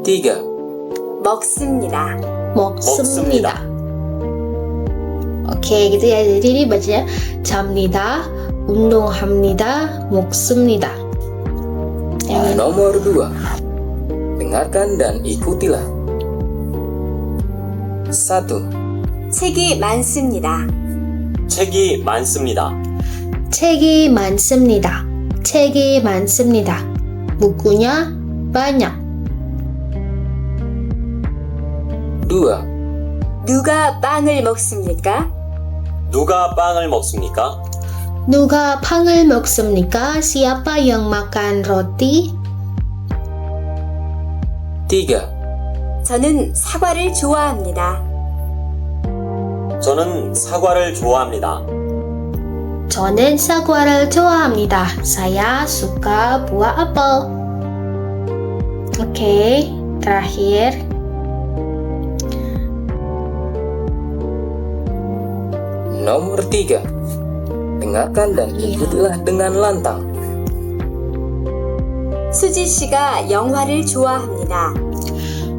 3. 먹습니다. 먹습니다. Oke, gitu ya. Jadi ini bacanya 잡니다, 운동합니다, 먹습니다. Nomor 2. Dengarkan dan ikutilah. 1. 책이 많습니다. 책이 많습니다. 책이 많습니다. Bukunya banyak. 2. 누가 빵을 먹습니까? 누가 빵을 먹습니까? 누가 빵을 먹습니까? Siapa yang makan roti? 3. 저는 사과를 좋아합니다. 저는 사과를 좋아합니다. 저는 사과를 좋아합니다. Saya suka buah apel. Oke, terakhir. Nomor 3. Dengarkan dan ikutilah dengan lantang. 수지 씨가 영화를 좋아합니다.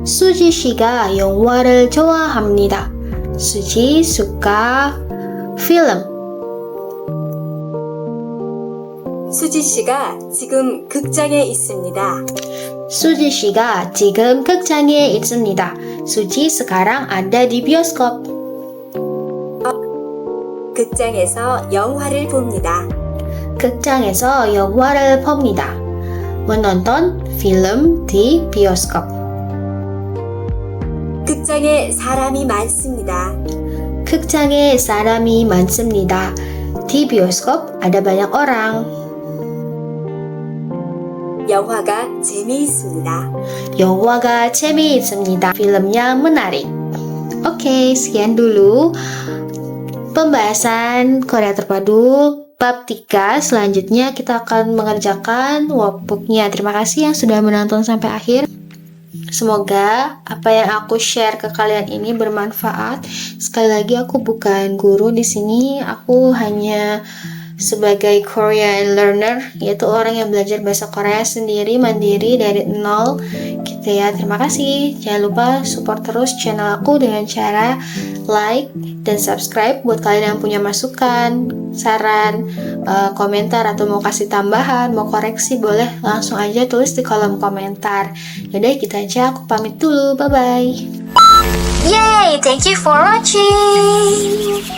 수지 씨가 영화를 좋아합니다. 수지 suka film. 수지 씨가 지금 극장에 있습니다. 수지 씨가 지금 극장에 있습니다. 수지 sekarang ada di bioskop. 극장에서 영화를 봅니다. 극장에서 영화를 봅니다. menonton film di bioskop. 극장에 사람이 많습니다. 극장에 사람이 많습니다. Di bioskop ada banyak orang. 영화가 재미있습니다. 영화가 재미있습니다. Filmnya menarik. Oke, sekian dulu pembahasan Korea Terpadu bab 3. Selanjutnya kita akan mengerjakan workbooknya. Terima kasih yang sudah menonton sampai akhir. Semoga apa yang aku share ke kalian ini bermanfaat. Sekali lagi aku bukan guru di sini. Aku hanya sebagai Korean learner, yaitu orang yang belajar bahasa Korea sendiri mandiri dari nol gitu ya. Terima kasih. Jangan lupa support terus channel aku dengan cara like dan subscribe. Buat kalian yang punya masukan, saran, komentar atau mau kasih tambahan, mau koreksi, boleh langsung aja tulis di kolom komentar. Yaudah gitu aja, aku pamit dulu. Bye bye. Yay! Thank you for watching!